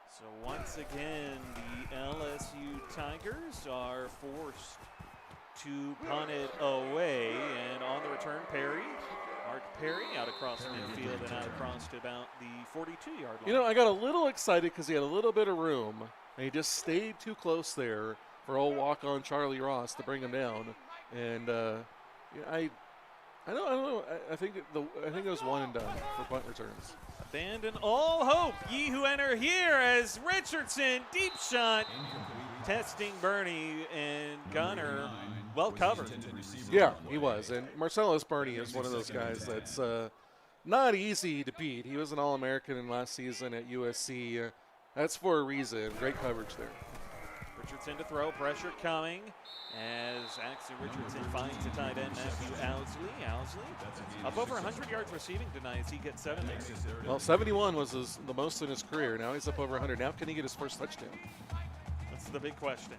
So once again, the LSU Tigers are forced to punt it away, and on the return, Mark Perry out across midfield and out across to about the 42-yard line. You know, I got a little excited because he had a little bit of room, and he just stayed too close there for old walk-on Charlie Ross to bring him down. And I don't know. I think it was one and done for punt returns. Abandon all hope, ye who enter here, as Richardson, deep shot, testing Bernie, and Gunner well covered. Yeah, he was. And Marcellus Bernie is one of those guys that's not easy to beat. He was an All-American in last season at USC. That's for a reason. Great coverage there. Richardson to throw, pressure coming as Axel Richardson finds the tight end Matthew Owsley up over 100 yards receiving tonight as he gets 7 there. Well, 71 was the most in his career. Now he's up over 100. Now can he get his first touchdown? That's the big question.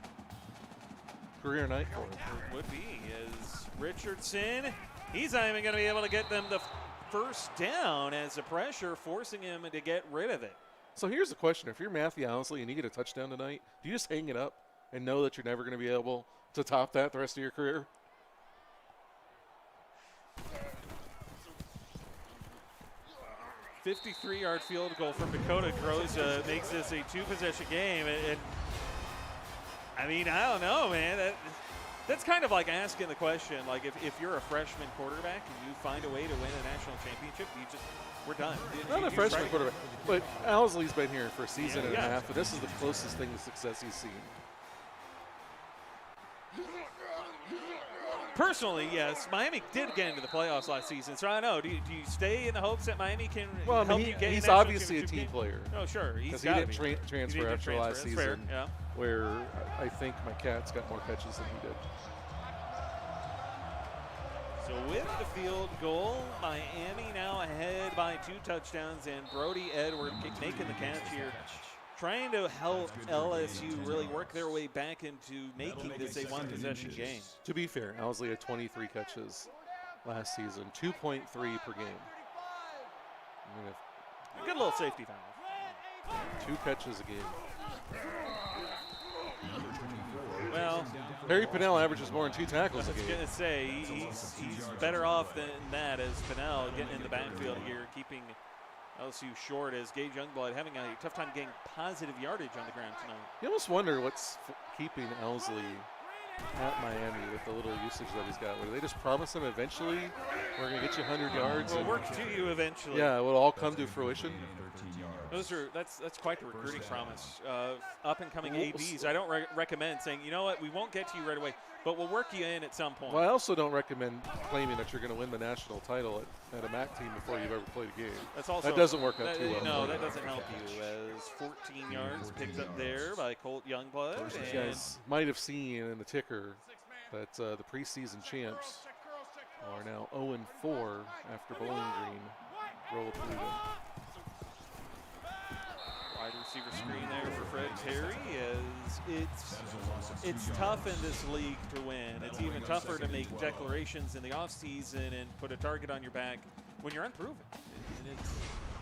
Career night for him. It would be, as Richardson, he's not even going to be able to get them the first down as the pressure forcing him to get rid of it. So here's the question. If you're Matthew Owsley and you get a touchdown tonight, do you just hang it up and know that you're never going to be able to top that the rest of your career? A 53-yard field goal from Dakota Groza makes this a 2-possession game. And I mean, I don't know, man. That's kind of like asking the question, like if you're a freshman quarterback and you find a way to win a national championship, we're done. Not a freshman quarterback, but Owsley's been here for a season and a half, and this is the closest thing to success he's seen. Personally, yes. Miami did get into the playoffs last season, so I don't know. Do you stay in the hopes that Miami can help you get he's a national obviously a team game? player. Oh, sure. Because he didn't transfer after last season, fair, yeah. where I think my Cats got more catches than he did. So with the field goal, Miami now ahead by 2 touchdowns, and Brody Edwards making the catch here, trying to help LSU really work their way back into making this a 1-possession game. To be fair, Owsley had 23 catches last season, 2.3 per game. I mean, Good little safety foul. 2 catches a game. Well, Harry Pinnell averages more than 2 tackles I a was game. going to say, he's better off than that as Pinnell getting in the backfield here, keeping LSU short as Gage Youngblood having a tough time getting positive yardage on the ground tonight. You almost wonder what's keeping Elsley at Miami with the little usage that he's got. Where they just promise him eventually we're going to get you 100 yards. It'll work to you eventually. Yeah, it will all come to fruition. That's quite the recruiting promise. Up and coming ABs, I don't recommend saying, you know what, we won't get to you right away, but we'll work you in at some point. Well, I also don't recommend claiming that you're going to win the national title at a MAC team before you've ever played a game. That doesn't work out too well. No, that doesn't help you. As 14 yards picked up there by Colt Youngblood. You guys might have seen in the ticker that the preseason champs are now 0-4 after Bowling Green rolled through them. Wide receiver screen there for Fred Terry as it's tough in this league to win. It's even tougher to make declarations in the offseason and put a target on your back when you're unproven.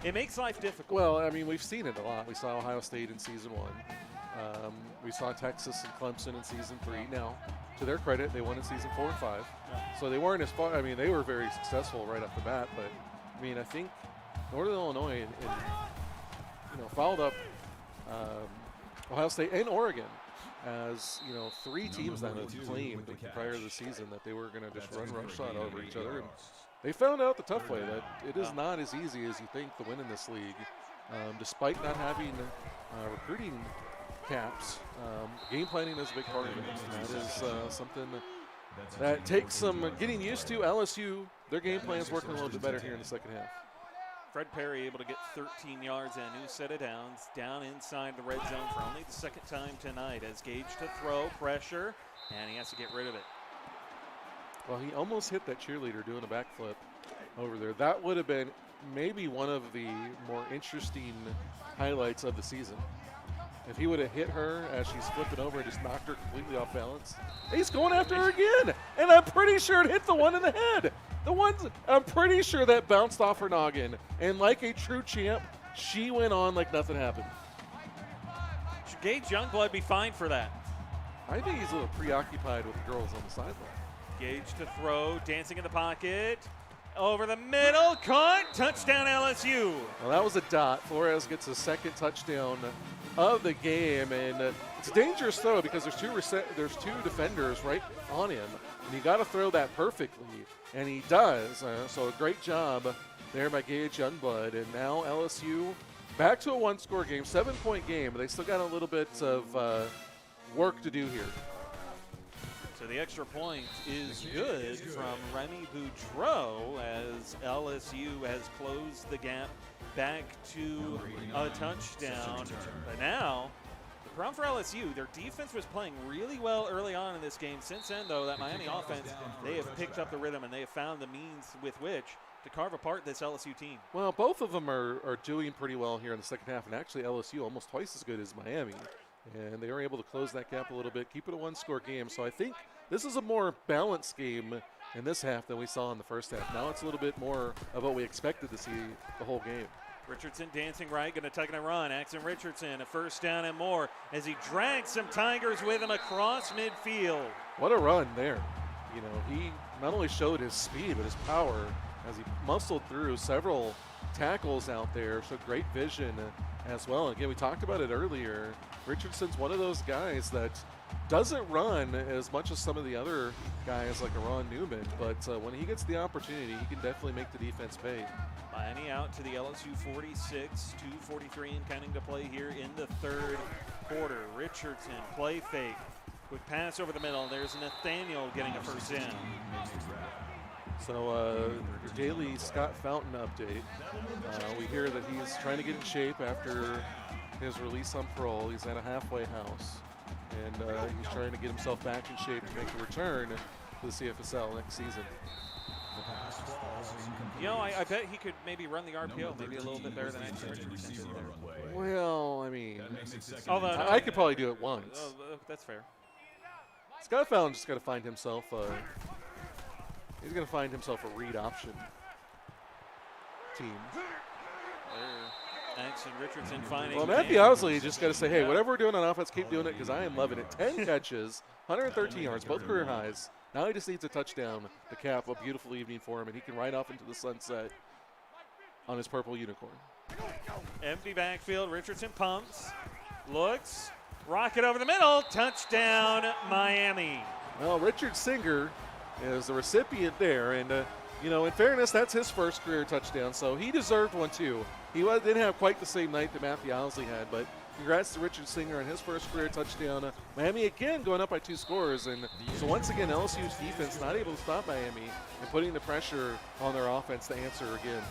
It makes life difficult. Well, I mean, we've seen it a lot. We saw Ohio State in season 1. We saw Texas and Clemson in season 3. Now, to their credit, they won in season 4 and 5. Yeah. So they weren't as far. I mean, they were very successful right off the bat. But I mean, I think Northern Illinois and followed up Ohio State and Oregon as 3 teams that have claimed prior to the season that they were going to just run roughshod over each other. And they found out the tough way that it is not as easy as you think to win in this league, despite not having recruiting caps. Game planning is a big part of it. And that is something that takes some getting used to. LSU, their game plan is working a little bit better here in the second half. Fred Perry able to get 13 yards and a new set of downs down inside the red zone for only the second time tonight as Gage to throw, pressure, and he has to get rid of it. Well, he almost hit that cheerleader doing a backflip over there. That would have been maybe one of the more interesting highlights of the season. If he would have hit her as she's flipping over and just knocked her completely off balance. He's going after her again, and I'm pretty sure it hit the one in the head. I'm pretty sure that bounced off her noggin, and like a true champ, she went on like nothing happened. Should Gage Youngblood be fined for that? I think he's a little preoccupied with the girls on the sideline. Gage to throw, dancing in the pocket, over the middle, caught, touchdown LSU. Well, that was a dot. Flores gets a second touchdown of the game, and it's a dangerous throw because there's two defenders right on him, and you got to throw that perfectly. And he does. So a great job there by Gage Youngblood. And now LSU back to a 1-score game, 7-point game. But they still got a little bit of work to do here. So the extra point is good from Remy Boudreau as LSU has closed the gap back to a touchdown. But now, the problem for LSU, their defense was playing really well early on in this game. Since then, though, that Miami offense, they have picked up the rhythm and they have found the means with which to carve apart this LSU team. Well, both of them are doing pretty well here in the second half, and actually LSU almost twice as good as Miami. And they were able to close that gap a little bit, keep it a 1-score game. So I think this is a more balanced game in this half than we saw in the first half. Now it's a little bit more of what we expected to see the whole game. Richardson dancing right, going to tuck and a run. Axon Richardson, a first down and more as he drags some Tigers with him across midfield. What a run there. He not only showed his speed, but his power as he muscled through several tackles out there. Showed great vision as well. And again, we talked about it earlier. Richardson's one of those guys that doesn't run as much as some of the other guys like Ron Newman, but when he gets the opportunity, he can definitely make the defense pay. Miami out to the LSU 46, 2:43 and counting to play here in the third quarter. Richardson, play fake, quick pass over the middle. There's Nathaniel getting a first down. So your daily Scott Fountain update. We hear that he's trying to get in shape after his release on parole. He's at a halfway house, and he's trying to get himself back in shape to make a return to the CFSL next season. I bet he could maybe run the RPO maybe a little bit better than Axon Richardson did there. Well, I mean, although I could probably do it once. That's fair. Scott Fountain just got to find himself he's going to find himself a read option team. Max and Richardson finding. Well, Matthew Owsley just got to say, hey, whatever we're doing on offense, keep doing it because I am loving it. 10 catches, 113 yards, both career highs. Now he just needs a touchdown to cap a beautiful evening for him, and he can ride off into the sunset on his purple unicorn. Empty backfield. Richardson pumps, looks, rocket over the middle, touchdown Miami. Well, Richard Singer is the recipient there, and in fairness, that's his first career touchdown, so he deserved one too. He didn't have quite the same night that Matthew Owsley had, but congrats to Richard Singer on his first career touchdown. Miami again going up by 2 scores, and so once again LSU's defense not able to stop Miami and putting the pressure on their offense to answer again.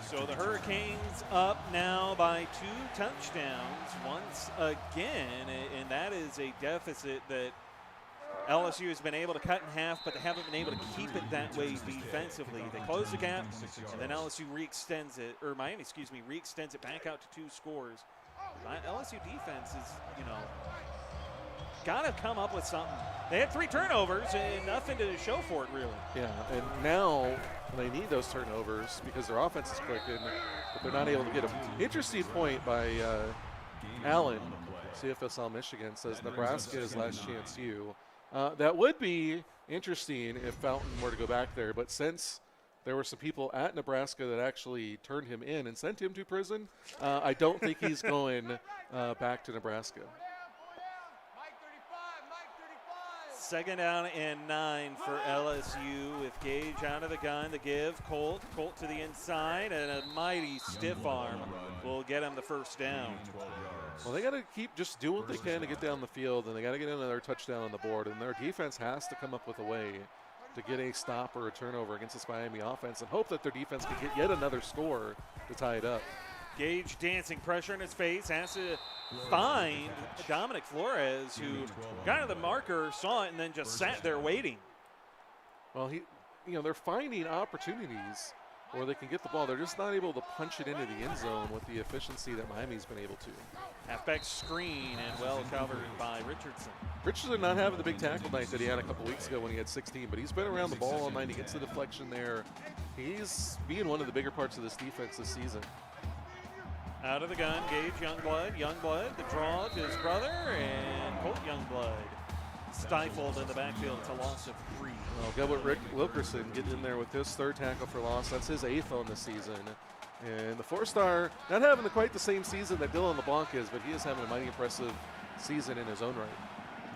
So the Hurricanes up now by 2 touchdowns once again, and that is a deficit that LSU has been able to cut in half, but they haven't been able to keep it that way defensively. They close the gap, and then LSU reextends it, or Miami, reextends it back out to 2 scores. LSU defense is, got to come up with something. They had 3 turnovers and nothing to show for it, really. Yeah, and now they need those turnovers because their offense is clicking, but they're not able to get them. Interesting point by Allen, CFSL Michigan, says Nebraska is last chance U. That would be interesting if Fountain were to go back there, but since there were some people at Nebraska that actually turned him in and sent him to prison, I don't think he's going back to Nebraska. Second down and 9 for LSU with Gage out of the gun. The give, Colt to the inside, and a mighty stiff arm will get him the first down. Well, they got to keep just doing what they can to get down the field, and they got to get another touchdown on the board, and their defense has to come up with a way to get a stop or a turnover against this Miami offense and hope that their defense can get yet another score to tie it up. Gage dancing, pressure in his face, has to find Dominic Flores, who got to the marker, saw it, and then just sat there waiting. Well, they're finding opportunities where they can get the ball. They're just not able to punch it into the end zone with the efficiency that Miami's been able to. Halfback screen and well covered by Richardson. Richardson not having the big tackle night that he had a couple weeks ago when he had 16, but he's been around the ball all night. He gets the deflection there. He's being one of the bigger parts of this defense this season. Out of the gun, Gage Youngblood, the draw to his brother, and Colt Youngblood stifled in the backfield. It's a loss of 3. Well, Gilbert Rick Wilkerson getting in there with his 3rd tackle for loss. That's his 8th on the season. And the 4-star not having quite the same season that Dylan LeBlanc is, but he is having a mighty impressive season in his own right.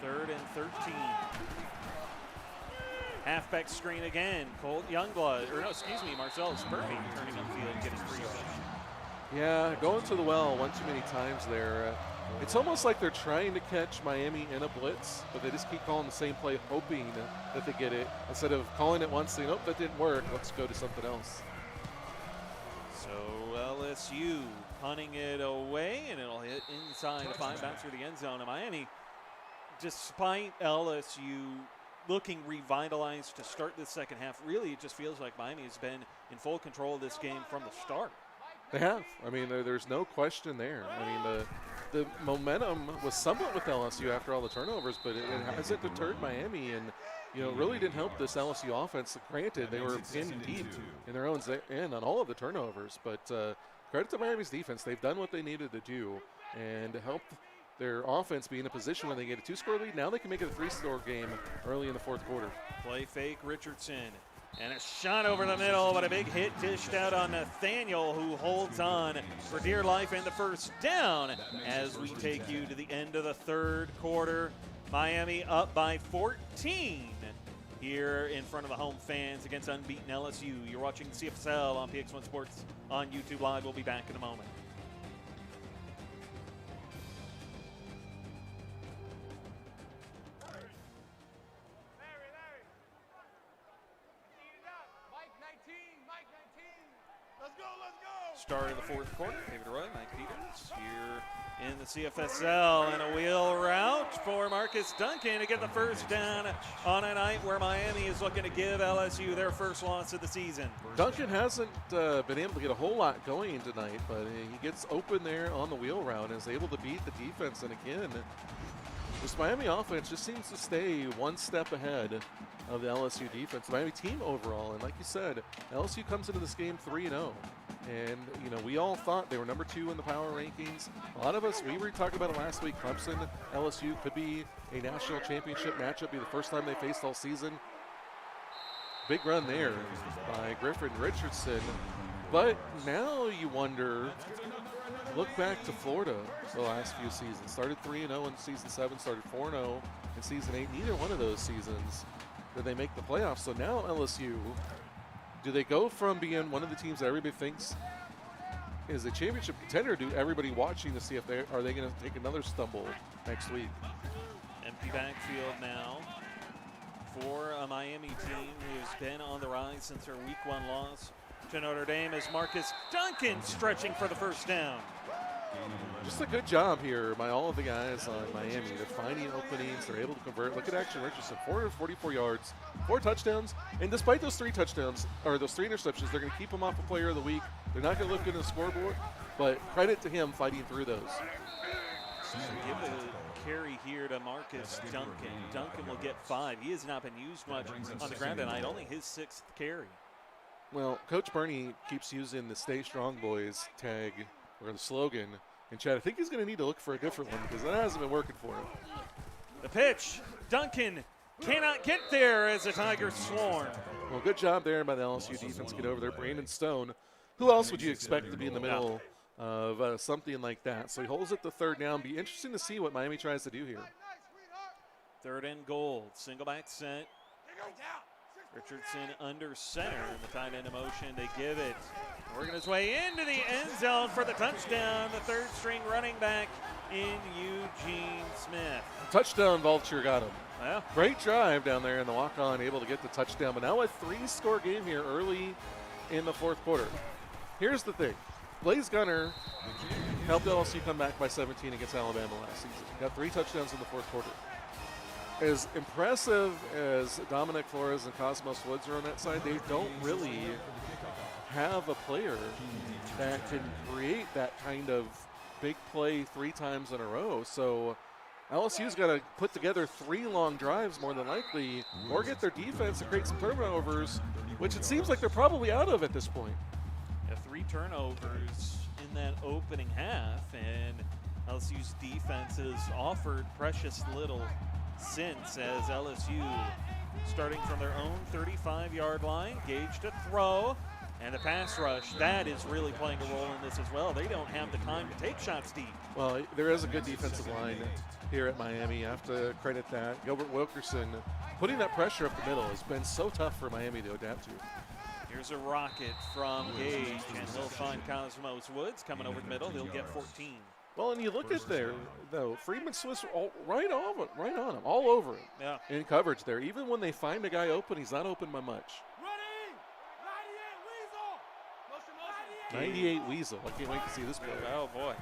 3rd and 13. Halfback screen again. Colt Youngblood, Marcel Spurby turning upfield, getting free. Yeah, going to the well one too many times there. It's almost like they're trying to catch Miami in a blitz, but they just keep calling the same play, hoping that they get it, instead of calling it once, saying, nope, that didn't work, let's go to something else. So LSU punting it away, and it'll hit inside the 5, bounce through the end zone. And Miami, despite LSU looking revitalized to start this second half, really it just feels like Miami has been in full control of this game from the start. They have. I mean, there's no question there. I mean, the momentum was somewhat with LSU after all the turnovers, but it hasn't deterred Miami, and really didn't help this LSU offense. Granted, they were in deep in their own end on all of the turnovers, but credit to Miami's defense. They've done what they needed to do and help their offense be in a position when they get a 2-score lead. Now they can make it a 3-score game early in the 4th quarter. Play fake Richardson. And a shot over the middle, but a big hit dished out on Nathaniel, who holds on for dear life in the first down as we take you to the end of the 3rd quarter. Miami up by 14 here in front of the home fans against unbeaten LSU. You're watching CFSL on PX1 Sports on YouTube Live. We'll be back in a moment. Start of the 4th quarter. David Roy, Mike Peters here in the CFSL, and a wheel route for Marcus Duncan to get the first down on a night where Miami is looking to give LSU their first loss of the season. Duncan hasn't been able to get a whole lot going tonight, but he gets open there on the wheel route and is able to beat the defense. And again, This Miami offense just seems to stay one step ahead of the LSU defense, the Miami team overall. And like you said, LSU comes into this game 3-0. And, you know, we all thought they were number 2 in the power rankings. A lot of us, we were talking about it last week. Clemson, LSU could be a national championship matchup, be the first time they faced all season. Big run there by Griffin Richardson. But now you wonder, look back to Florida the last few seasons. Started 3-0 in season 7, started 4-0 in season 8. Neither one of those seasons did they make the playoffs. So now LSU, do they go from being one of the teams that everybody thinks is a championship contender, do everybody watching to see if they are they going to take another stumble next week? Empty backfield now for a Miami team who's been on the rise since their week 1 loss to Notre Dame, as Marcus Duncan stretching for the first down. Just a good job here by all of the guys on Miami. They're finding openings. They're able to convert. Look at Action Richardson, 444 yards, 4 touchdowns. And despite those 3 touchdowns, or those 3 interceptions, they're going to keep him off a player of the week. They're not going to look good in the scoreboard, but credit to him fighting through those. Give a carry here to Marcus Duncan. Duncan will get 5. He has not been used much on the ground tonight, only his 6th carry. Well, Coach Burney keeps using the Stay Strong Boys tag, or the slogan. And Chad, I think he's going to need to look for a different one because that hasn't been working for him. The pitch, Duncan cannot get there as the Tigers swarm. Well, good job there by the LSU defense. Get over there. Brandon Stone. Who else would you expect to be in the middle of something like that? So he holds it to 3rd down. Be interesting to see what Miami tries to do here. 3rd and goal. Single back set. Richardson under center, and the tight end in motion. They give it. Working his way into the end zone for the touchdown. The 3rd string running back in Eugene Smith. Touchdown vulture got him. Well, great drive down there in the walk-on, able to get the touchdown. But now a 3-score game here early in the 4th quarter. Here's the thing. Blaze Gunner helped LSU come back by 17 against Alabama last season. Got 3 touchdowns in the 4th quarter. As impressive as Dominic Flores and Cosmos Woods are on that side, they don't really have a player that can create that kind of big play 3 times in a row. So LSU's got to put together 3 long drives more than likely, or get their defense to create some turnovers, which it seems like they're probably out of at this point. Yeah, 3 turnovers in that opening half, and LSU's defense has offered precious little since, as LSU starting from their own 35-yard line. Gage to throw, and the pass rush, that is really playing a role in this as well. They don't have the time to take shots deep. Well, there is a good defensive line here at Miami. I have to credit that. Gilbert Wilkerson putting that pressure up the middle has been so tough for Miami to adapt to. Here's a rocket from Gage, and he'll find Cosmos Woods coming over the middle. He'll get 14. Well, and you look at there, though, Freeman Swiss right on him, all over him. Yeah. In coverage there. Even when they find a guy open, he's not open by much. 98 Weasel. I can't wait to see this play. Oh, boy.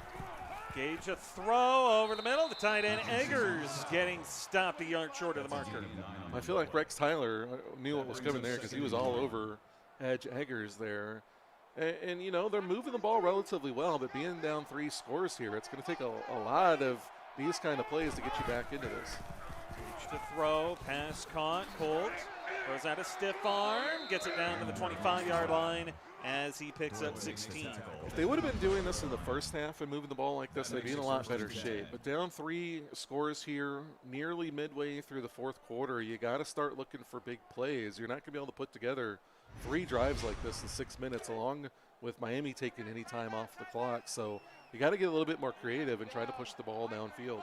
Gage a throw over the middle. The tight end Eggers getting stopped a yard short of the marker. I feel like Rex Tyler knew what was coming there because he was all over Edge Eggers there. And, you know, they're moving the ball relatively well, but being down 3 scores here, it's going to take a lot of these kind of plays to get you back into this. Gage to throw, pass caught, Colt throws out a stiff arm, gets it down to the 25-yard line as he picks up 16. If they would have been doing this in the first half and moving the ball like this, they'd be in a lot better shape. But down 3 scores here, nearly midway through the 4th quarter, you got to start looking for big plays. You're not going to be able to put together 3 drives like this in 6 minutes, along with Miami taking any time off the clock. So you got to get a little bit more creative and try to push the ball downfield.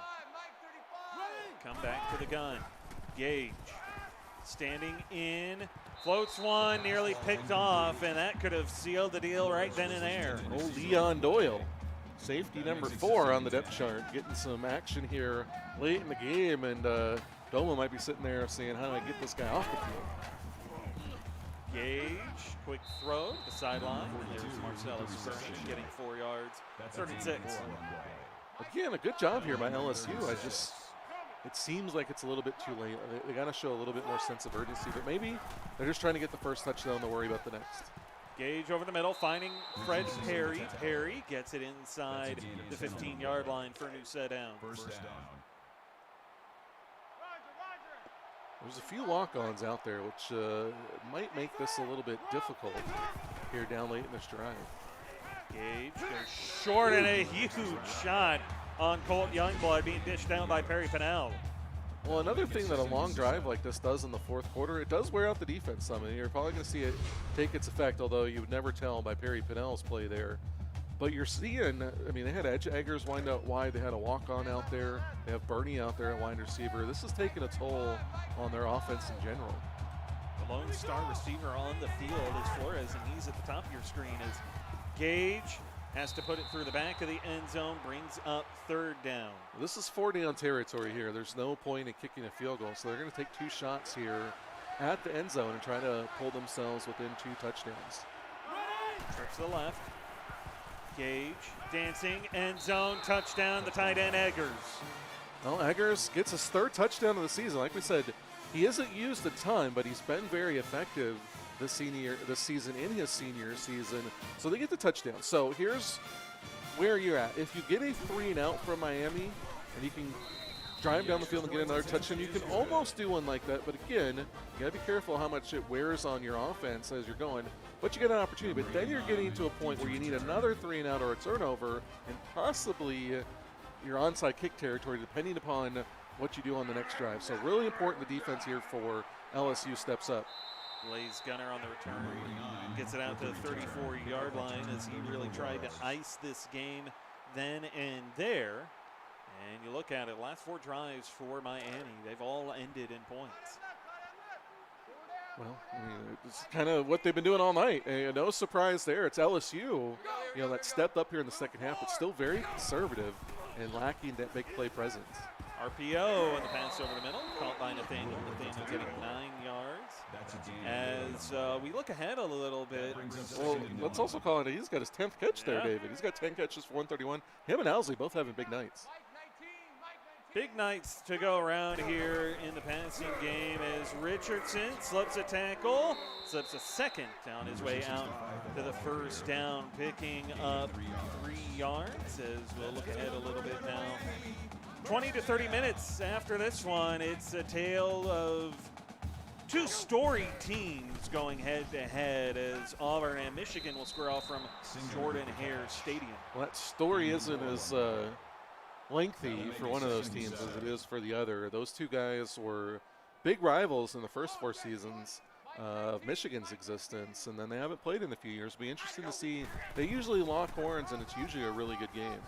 Come back to the gun. Gage standing in, floats one, nearly picked off, and that could have sealed the deal right then and there. Oh, Leon Doyle, safety number 4 on the depth chart, getting some action here late in the game, and Doma might be sitting there saying, how do I get this guy off the field? Gage, quick throw to the sideline. There's Marcellus Burns getting 4 yards, 36. Again, a good job here by LSU. It seems like it's a little bit too late. They got to show a little bit more sense of urgency, but maybe they're just trying to get the first touchdown to worry about the next. Gage over the middle, finding Fred Perry. Perry gets it inside the 15-yard line for a new set down. First down. There's a few walk-ons out there, which might make this a little bit difficult here down late in this drive. Gage goes short and a huge shot on Colt Youngblood being dished out by Perry Pennell. Well, another thing that a long drive like this does in the fourth quarter, it does wear out the defense some. And you're probably going to see it take its effect, although you would never tell by Perry Pennell's play there. But you're seeing, I mean, they had Edge Eggers wind out wide. They had a walk-on out there. They have Bernie out there at wide receiver. This is taking a toll on their offense in general. The lone star receiver on the field is Flores, and he's at the top of your screen as Gage has to put it through the back of the end zone, brings up third down. This is 4-down territory here. There's no point in kicking a field goal, so they're going to take 2 shots here at the end zone and try to pull themselves within 2 touchdowns. Trips to the left. Gage dancing, end zone, touchdown, the tight end Eggers. Well, Eggers gets his 3rd touchdown of the season. Like we said, he isn't used a ton, but he's been very effective this season in his senior season. So they get the touchdown. So here's where you're at. If you get a 3-and-out from Miami and you can drive down the field and get another touchdown, you can almost do one like that. But again, you got to be careful how much it wears on your offense as you're going. But you get an opportunity. But then you're getting to a point where you need another 3-and-out or a turnover and possibly your onside kick territory, depending upon what you do on the next drive. So really important the defense here for LSU steps up. Blaze Gunner on the return, gets it out to the 34-yard line as he really tried to ice this game then and there. And you look at it, last 4 drives for Miami, they've all ended in points. Well, I mean, it's kind of what they've been doing all night. No surprise there. It's LSU, that stepped up here in the second half, but still very conservative and lacking that big play presence. RPO and the pass over the middle, caught by Nathaniel. Nathaniel getting 9 yards. As we look ahead a little bit. Well, let's also call it, he's got his 10th catch there, David. He's got 10 catches for 131. Him and Owsley both having big nights. Big nights to go around here in the passing game as Richardson slips a tackle, slips a second on his way out to the first down, picking up 3 yards as we'll look ahead a little bit now. 20 to 30 minutes after this one, it's a tale of 2 storied teams going head-to-head as Auburn and Michigan will square off from Jordan-Hare Stadium. Well, that story isn't as lengthy for one of those teams as it is for the other. Those 2 guys were big rivals in the first 4 seasons of Michigan's existence, and then they haven't played in a few years. It'll be interesting to see. They usually lock horns, and it's usually a really good game.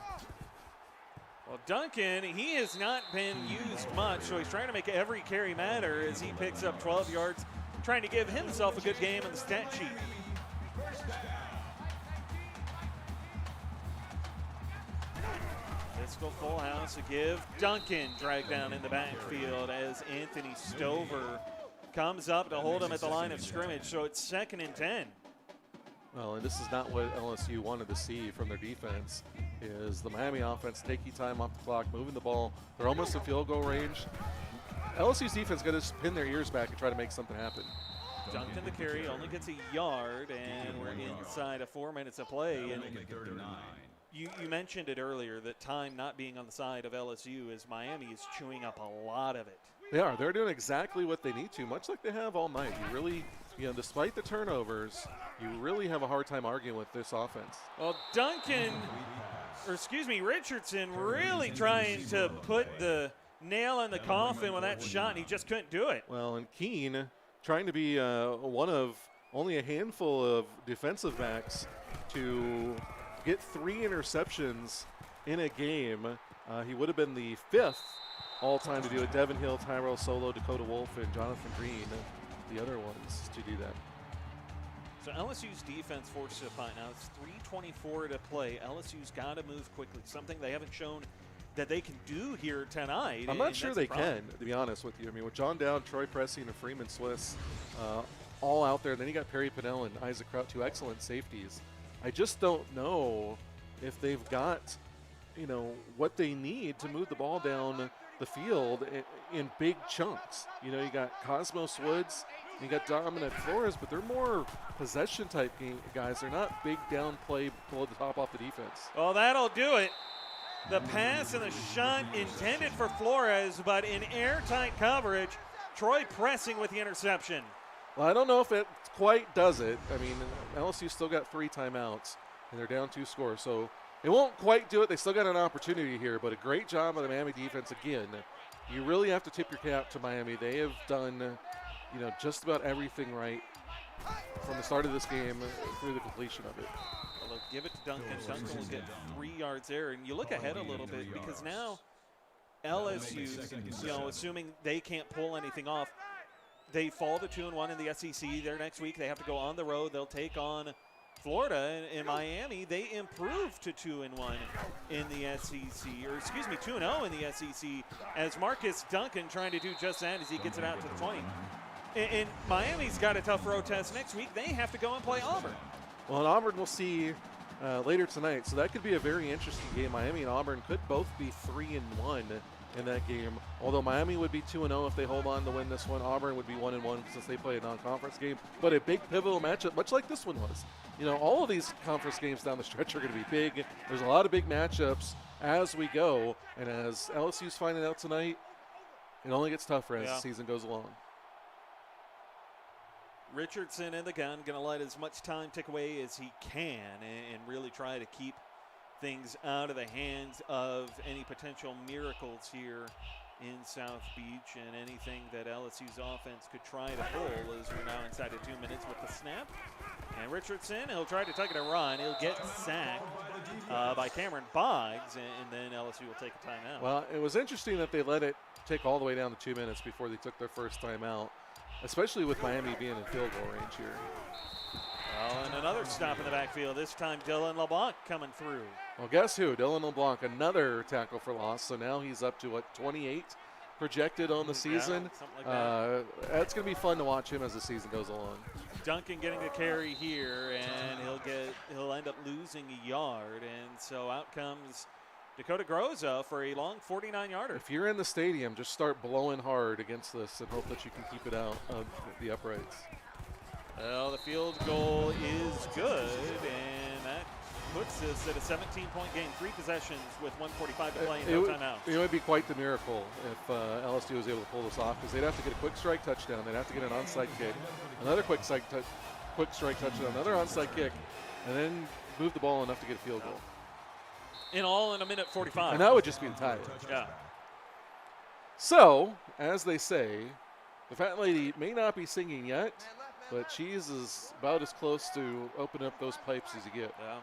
Well, Duncan, he has not been used much, so he's trying to make every carry matter as he picks up 12 yards, trying to give himself a good game in the stat sheet. Fiscal full house to give. Duncan dragged down in the backfield as Anthony Stover comes up to hold him at the line of scrimmage, so it's 2nd and 10. Well, and this is not what LSU wanted to see from their defense, is the Miami offense taking time off the clock, moving the ball. They're almost in field goal range. LSU's defense got to pin their ears back and try to make something happen. Duncan the carry only gets a yard, and we're inside of 4 minutes of play. And you mentioned it earlier, that time not being on the side of LSU as Miami is chewing up a lot of it. They are. They're doing exactly what they need to, much like they have all night. You really, despite the turnovers, you really have a hard time arguing with this offense. Well, Richardson really trying to put the nail in the coffin with that shot, and he just couldn't do it. Well, and Keene trying to be one of only a handful of defensive backs to get 3 interceptions in a game. He would have been the 5th all-time to do it. Devin Hill, Tyrell Solo, Dakota Wolf, and Jonathan Green, the other ones to do that. So LSU's defense forced to punt. Now it's 3:24 to play. LSU's got to move quickly, something they haven't shown that they can do here tonight. I'm not sure they can, to be honest with you. I mean, with John Dowd, Troy Pressey, and Freeman Swiss all out there, then you got Perry Pennell and Isaac Kraut, 2 excellent safeties. I just don't know if they've got, what they need to move the ball down the field in big chunks. You got Cosmos Woods, you got Dominic Flores, but they're more possession type guys. They're not big down play, pull the top off the defense. Well, that'll do it. The pass and the shot intended for Flores, but in airtight coverage, Troy pressing with the interception. Well, I don't know if it quite does it. I mean, LSU still got 3 timeouts, and they're down 2 scores. So it won't quite do it. They still got an opportunity here, but a great job by the Miami defense again. You really have to tip your cap to Miami. They have done, just about everything right from the start of this game through the completion of it. Well, they'll give it to Duncan. Duncan will get 3 yards there. And you look ahead a little bit because now LSU, assuming they can't pull anything off, they fall to 2-1 in the SEC. Their next week they have to go on the road. They'll take on Florida. In Miami, they improved to 2-1 in the SEC, or excuse me, 2-0 in the SEC, as Marcus Duncan trying to do just that as he gets it out to the 20. And Miami's got a tough road test next week. They have to go and play Auburn. Well, and Auburn we'll see later tonight, so that could be a very interesting game. Miami and Auburn could both be 3-1 in that game. Although Miami would be 2-0 if they hold on to win this one. Auburn would be 1-1 since they play a non-conference game. But a big pivotal matchup, much like this one was. All of these conference games down the stretch are going to be big. There's a lot of big matchups as we go. And as LSU's finding out tonight, it only gets tougher as the season goes along. Richardson in the gun, going to let as much time tick away as he can and really try to keep things out of the hands of any potential miracles here in South Beach, and anything that LSU's offense could try to pull as we're now inside of 2 minutes with the snap. And Richardson, he'll try to tuck it and run. He'll get sacked by Cameron Boggs, and then LSU will take a timeout. Well, it was interesting that they let it take all the way down to 2 minutes before they took their first timeout, especially with Miami being in field goal range here. Well, and another stop in the backfield. This time Dylan LeBlanc coming through. Well, guess who? Dylan LeBlanc, another tackle for loss. So now he's up to, 28 projected on the season. Yeah, something like that. That's going to be fun to watch him as the season goes along. Duncan getting the carry here, and he'll end up losing a yard. And so out comes Dakota Groza for a long 49-yarder. If you're in the stadium, just start blowing hard against this and hope that you can keep it out of the uprights. Well, the field goal is good, and that puts us at a 17-point game. 3 possessions with 1:45 to play and no timeouts. It would be quite the miracle if LSU was able to pull this off, because they'd have to get a quick strike touchdown. They'd have to get an onside kick, another quick strike touchdown, another onside kick, and then move the ball enough to get a field goal. In all in a minute 45. And that would just be the tie. Yeah. So, as they say, the fat lady may not be singing yet, but she's about as close to opening up those pipes as you get. Yeah.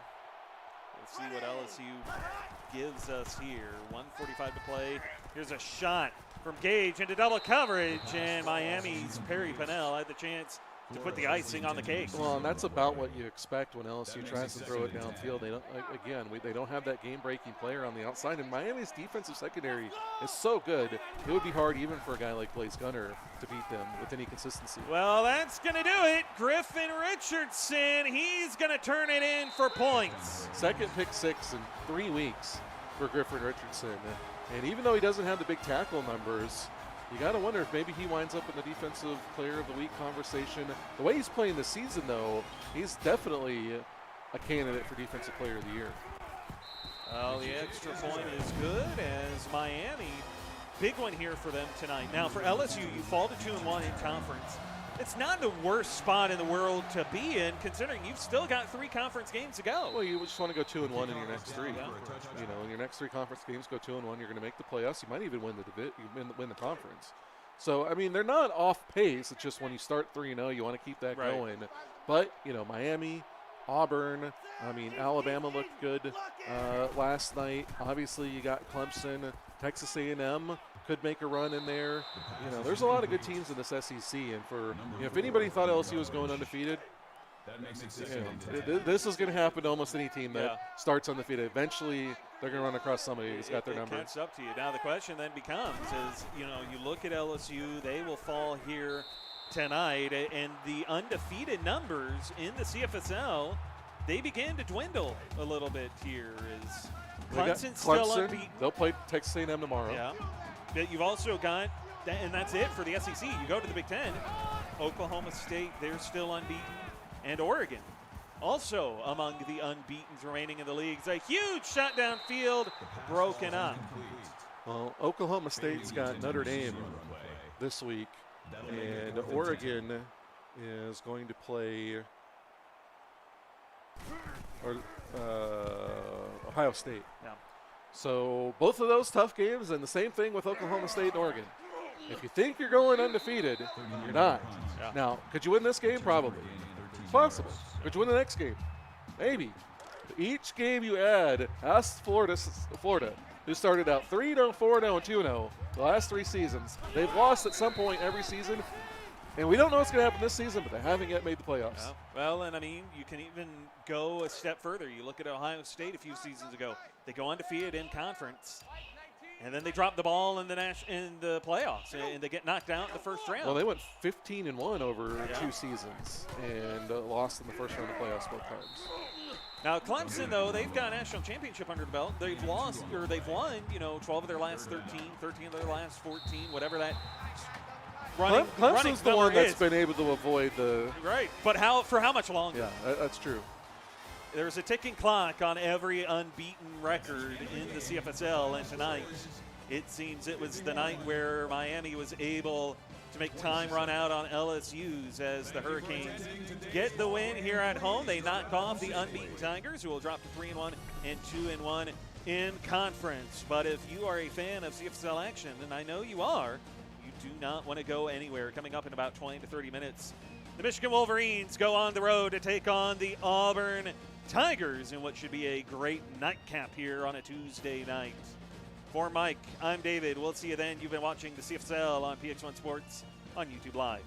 We'll see what LSU gives us here. 1:45 to play. Here's a shot from Gage into double coverage, and Miami's Perry Pennell had the chance to put the icing on the cake. Well, and that's about what you expect when LSU tries to throw it downfield. They don't have that game-breaking player on the outside, and Miami's defensive secondary is so good, it would be hard even for a guy like Blaze Gunner to beat them with any consistency. Well, that's going to do it. Griffin Richardson, he's going to turn it in for points. Second pick 6 in 3 weeks for Griffin Richardson. And even though he doesn't have the big tackle numbers, you got to wonder if maybe he winds up in the Defensive Player of the Week conversation. The way he's playing this season, though, he's definitely a candidate for Defensive Player of the Year. Well, the extra point is good as Miami, big one here for them tonight. Now, for LSU, you fall to 2-1 in conference. It's not the worst spot in the world to be in, considering you've still got 3 conference games to go. Well, you just want to go 2-1 in your next 3. Yeah. In your next 3 conference games, go 2-1. You're going to make the playoffs. You might even win win the conference. So, I mean, they're not off pace. It's just when you start 3-0, you want to keep that going. But, Miami, Auburn, Alabama looked good last night. Obviously, you got Clemson, Texas A&M could make a run in there. There's a lot of good teams in this SEC, and for if anybody thought LSU was going undefeated, this is going to happen to almost any team that starts undefeated. Eventually, they're going to run across somebody who's got their number. Catch up to you. Now the question then becomes is, you look at LSU, they will fall here tonight, and the undefeated numbers in the CFSL, they begin to dwindle a little bit here. Is Clemson's still unbeaten? They'll play Texas A&M tomorrow. Yeah. But you've also got, and that's it for the SEC. You go to the Big Ten. Oklahoma State, they're still unbeaten. And Oregon, also among the unbeatens remaining in the league. It's a huge shot downfield, broken up. Well, Oklahoma State's got Notre Dame this week. and Oregon is going to play Ohio State. Yeah. So both of those tough games, and the same thing with Oklahoma State and Oregon. If you think you're going undefeated, you're not. Yeah. Now, could you win this game? Probably. It's possible. Could you win the next game? Maybe. But each game you add, ask Florida, who started out 3-0, 4-0, and 2-0 the last 3 seasons. They've lost at some point every season, and we don't know what's going to happen this season, but they haven't yet made the playoffs. Yeah. Well, and I mean, you can even go a step further. You look at Ohio State a few seasons ago. They go undefeated in conference, and then they drop the ball in the playoffs, and they get knocked out in the first round. Well, they went 15-1 over 2 seasons and lost in the first round of playoffs both times. Now, Clemson, though, they've got a national championship under the belt. They've won, 12 of their last 13 of their last 14, whatever that running Clemson's the one that's is. been able to avoid the. Right, but for how much longer? Yeah, that's true. There's a ticking clock on every unbeaten record in the CFSL, and tonight it seems it was the night where Miami was able to make time run out on LSU's as the Hurricanes get the win here at home. They knock off the unbeaten Tigers, who will drop to 3-1 and 2-1 in conference. But if you are a fan of CFSL action, and I know you are, you do not want to go anywhere. Coming up in about 20 to 30 minutes, the Michigan Wolverines go on the road to take on the Auburn Tigers in what should be a great nightcap here on a Tuesday night. For Mike, I'm David. We'll see you then. You've been watching the CFSL on PX1 Sports on YouTube Live.